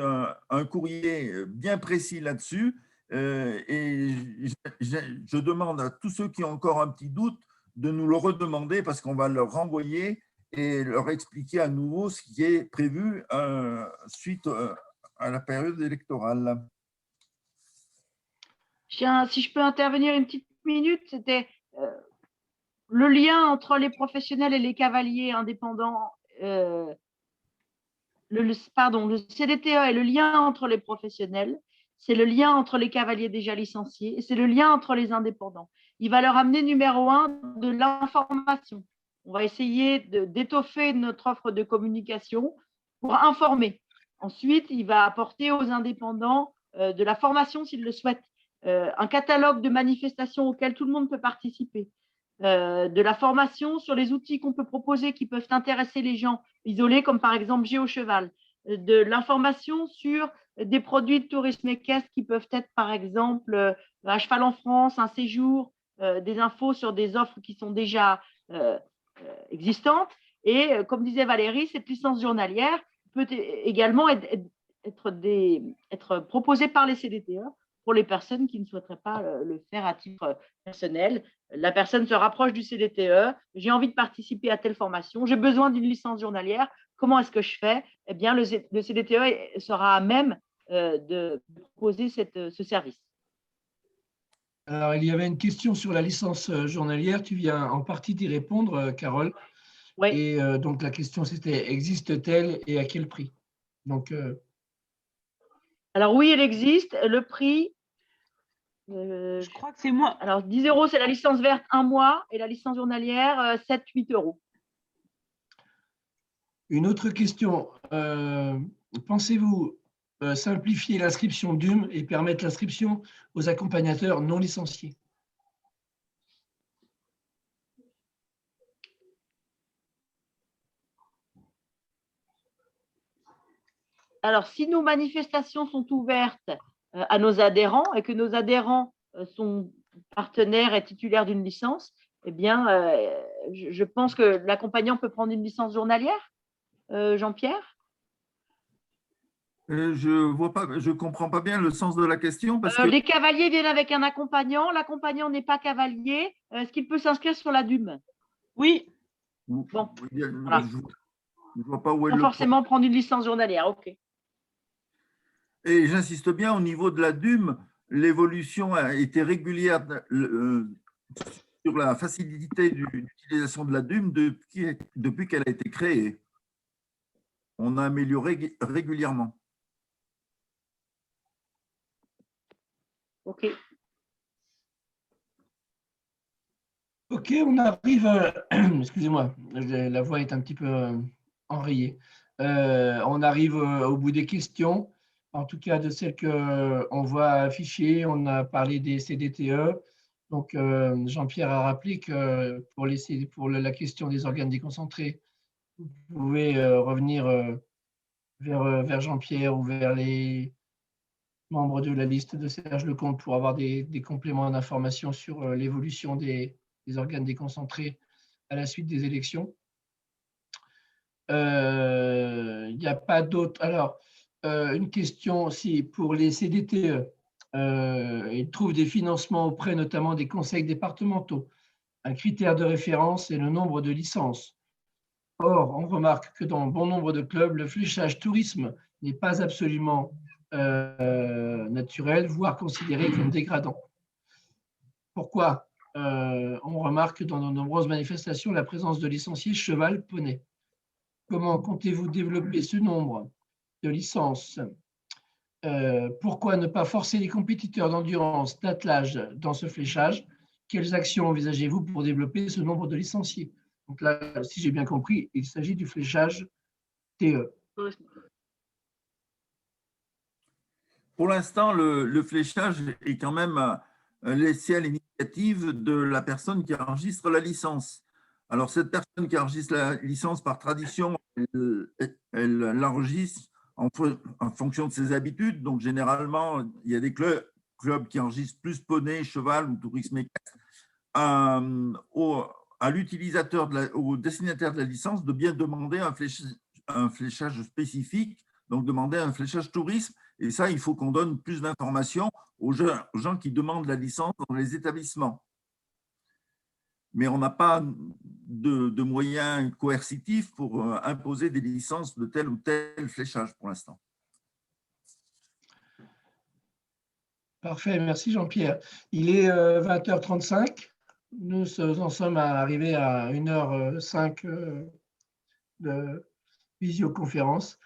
un courrier bien précis là-dessus, et je demande à tous ceux qui ont encore un petit doute de nous le redemander, parce qu'on va leur renvoyer et leur expliquer à nouveau ce qui est prévu suite à la période électorale. Si je peux intervenir une petite minute, c'était le lien entre les professionnels et les cavaliers indépendants. Le CDTE est le lien entre les professionnels, c'est le lien entre les cavaliers déjà licenciés, et c'est le lien entre les indépendants. Il va leur amener, numéro 1, de l'information. On va essayer d'étoffer notre offre de communication pour informer. Ensuite, il va apporter aux indépendants de la formation s'ils le souhaitent, un catalogue de manifestations auxquelles tout le monde peut participer, de la formation sur les outils qu'on peut proposer qui peuvent intéresser les gens isolés, comme par exemple GeoCheval, de l'information sur des produits de tourisme équestre qui peuvent être par exemple à cheval en France, un séjour, des infos sur des offres qui sont déjà existantes. Et comme disait Valérie, cette licence journalière peut également être proposée par les CDTE pour les personnes qui ne souhaiteraient pas le faire à titre personnel. La personne se rapproche du CDTE, j'ai envie de participer à telle formation, j'ai besoin d'une licence journalière, comment est-ce que je fais? Eh bien, le CDTE sera à même de proposer ce service. Alors, il y avait une question sur la licence journalière. Tu viens en partie d'y répondre, Carole. Oui. Et donc, la question, c'était, existe-t-elle et à quel prix? Donc, alors oui, elle existe. Le prix, je crois que c'est moi. Alors, 10 €, c'est la licence verte 1 mois, et la licence journalière, 7-8 €. Une autre question. Pensez-vous simplifier l'inscription DUM et permettre l'inscription aux accompagnateurs non licenciés? Alors, si nos manifestations sont ouvertes à nos adhérents et que nos adhérents sont partenaires et titulaires d'une licence, eh bien, je pense que l'accompagnant peut prendre une licence journalière. Jean-Pierre? Je comprends pas bien le sens de la question. Parce que les cavaliers viennent avec un accompagnant. L'accompagnant n'est pas cavalier. Est-ce qu'il peut s'inscrire sur la DUM? Oui. Bon, voilà. Je ne vois pas où est sans forcément prendre une licence journalière. OK. Et j'insiste bien, au niveau de la DUM, l'évolution a été régulière sur la facilité d'utilisation de la DUM depuis qu'elle a été créée. On a amélioré régulièrement. OK. Ok, on arrive, excusez-moi, la voix est un petit peu enrayée. On arrive au bout des questions, en tout cas de celles qu'on voit affichées. On a parlé des CDTE. Donc, Jean-Pierre a rappelé que pour la question des organes déconcentrés, vous pouvez revenir vers Jean-Pierre ou vers les membres de la liste de Serge Lecomte pour avoir des compléments d'information sur l'évolution des organes déconcentrés à la suite des élections. Il n'y a pas d'autre. Alors, une question aussi pour les CDTE. Ils trouvent des financements auprès notamment des conseils départementaux. Un critère de référence est le nombre de licences. Or, on remarque que dans bon nombre de clubs, le fléchage tourisme n'est pas absolument naturel, voire considéré comme dégradant. Pourquoi on remarque dans de nombreuses manifestations la présence de licenciés cheval-poney. Comment comptez-vous développer ce nombre de licences? Pourquoi ne pas forcer les compétiteurs d'endurance, d'attelage dans ce fléchage? Quelles actions envisagez-vous pour développer ce nombre de licenciés? Donc là, si j'ai bien compris, il s'agit du fléchage TE. Pour l'instant, le fléchage est quand même laissé à l'initiative de la personne qui enregistre la licence. Alors, cette personne qui enregistre la licence, par tradition, elle l'enregistre en fonction de ses habitudes. Donc, généralement, il y a des clubs qui enregistrent plus poney, cheval ou tourisme équestre. À l'utilisateur, au destinataire de la licence, de bien demander un fléchage spécifique, donc demander un fléchage tourisme. Et ça, il faut qu'on donne plus d'informations aux gens qui demandent la licence dans les établissements. Mais on n'a pas de moyens coercitifs pour imposer des licences de tel ou tel fléchage pour l'instant. Parfait, merci Jean-Pierre. Il est 20h35. Nous en sommes arrivés à 1h05 de visioconférence.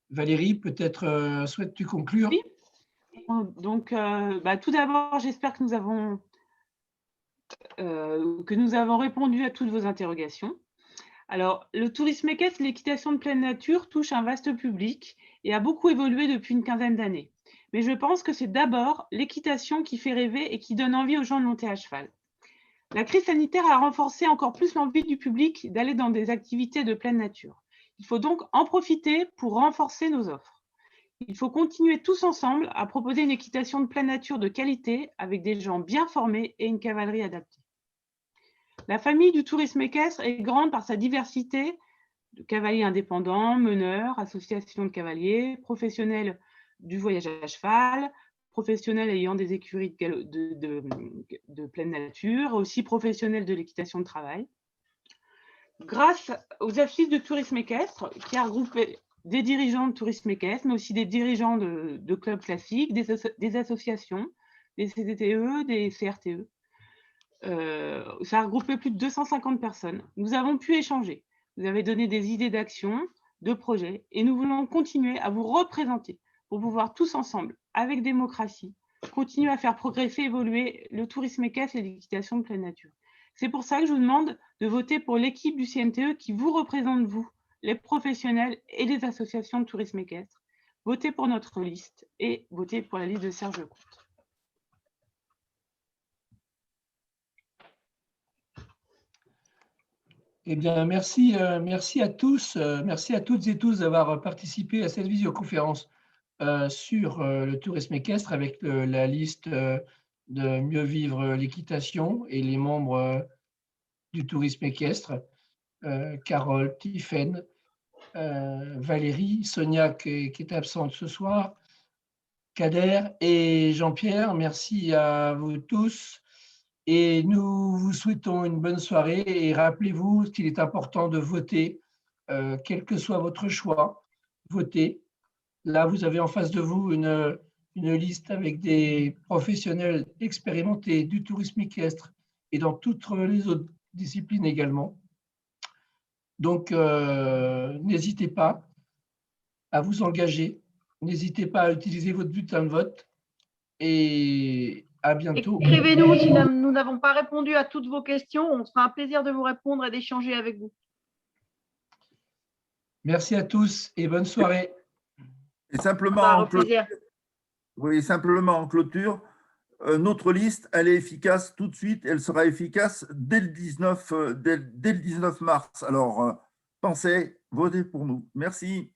Valérie, peut-être souhaites-tu conclure? Oui. Donc, tout d'abord, j'espère que nous avons répondu à toutes vos interrogations. Alors, le tourisme équestre et l'équitation de pleine nature touchent un vaste public et a beaucoup évolué depuis une quinzaine d'années. Mais je pense que c'est d'abord l'équitation qui fait rêver et qui donne envie aux gens de monter à cheval. La crise sanitaire a renforcé encore plus l'envie du public d'aller dans des activités de pleine nature. Il faut donc en profiter pour renforcer nos offres. Il faut continuer tous ensemble à proposer une équitation de pleine nature de qualité avec des gens bien formés et une cavalerie adaptée. La famille du tourisme équestre est grande par sa diversité de cavaliers indépendants, meneurs, associations de cavaliers, professionnels du voyage à cheval, professionnels ayant des écuries de pleine nature, aussi professionnels de l'équitation de travail. Grâce aux assises de tourisme équestre, qui a regroupé des dirigeants de tourisme équestre, mais aussi des dirigeants de clubs classiques, des associations, des CDTE, des CRTE. Ça a regroupé plus de 250 personnes. Nous avons pu échanger. Vous avez donné des idées d'action, de projets, et nous voulons continuer à vous représenter pour pouvoir tous ensemble, avec démocratie, continuer à faire progresser, évoluer le tourisme équestre et l'équitation de pleine nature. C'est pour ça que je vous demande de voter pour l'équipe du CNTE qui vous représente, vous, les professionnels et les associations de tourisme équestre. Votez pour notre liste et votez pour la liste de Serge Lecomte. Eh bien, merci à tous, merci à toutes et tous d'avoir participé à cette visioconférence sur le tourisme équestre avec la liste de Mieux vivre l'équitation et les membres du tourisme équestre, Carole, Tiffaine, Valérie, Sonia qui est absente ce soir, Kader et Jean-Pierre. Merci à vous tous. Et nous vous souhaitons une bonne soirée et rappelez-vous qu'il est important de voter, quel que soit votre choix, votez. Là, vous avez en face de vous une liste avec des professionnels expérimentés du tourisme équestre et dans toutes les autres disciplines également. Donc, n'hésitez pas à vous engager, n'hésitez pas à utiliser votre bulletin de vote et à bientôt. Écrivez-nous si nous n'avons pas répondu à toutes vos questions. On sera un plaisir de vous répondre et d'échanger avec vous. Merci à tous et bonne soirée. Et simplement, Au plaisir. oui, simplement en clôture, notre liste, elle est efficace tout de suite. Elle sera efficace dès le 19 mars. Alors, pensez, votez pour nous. Merci.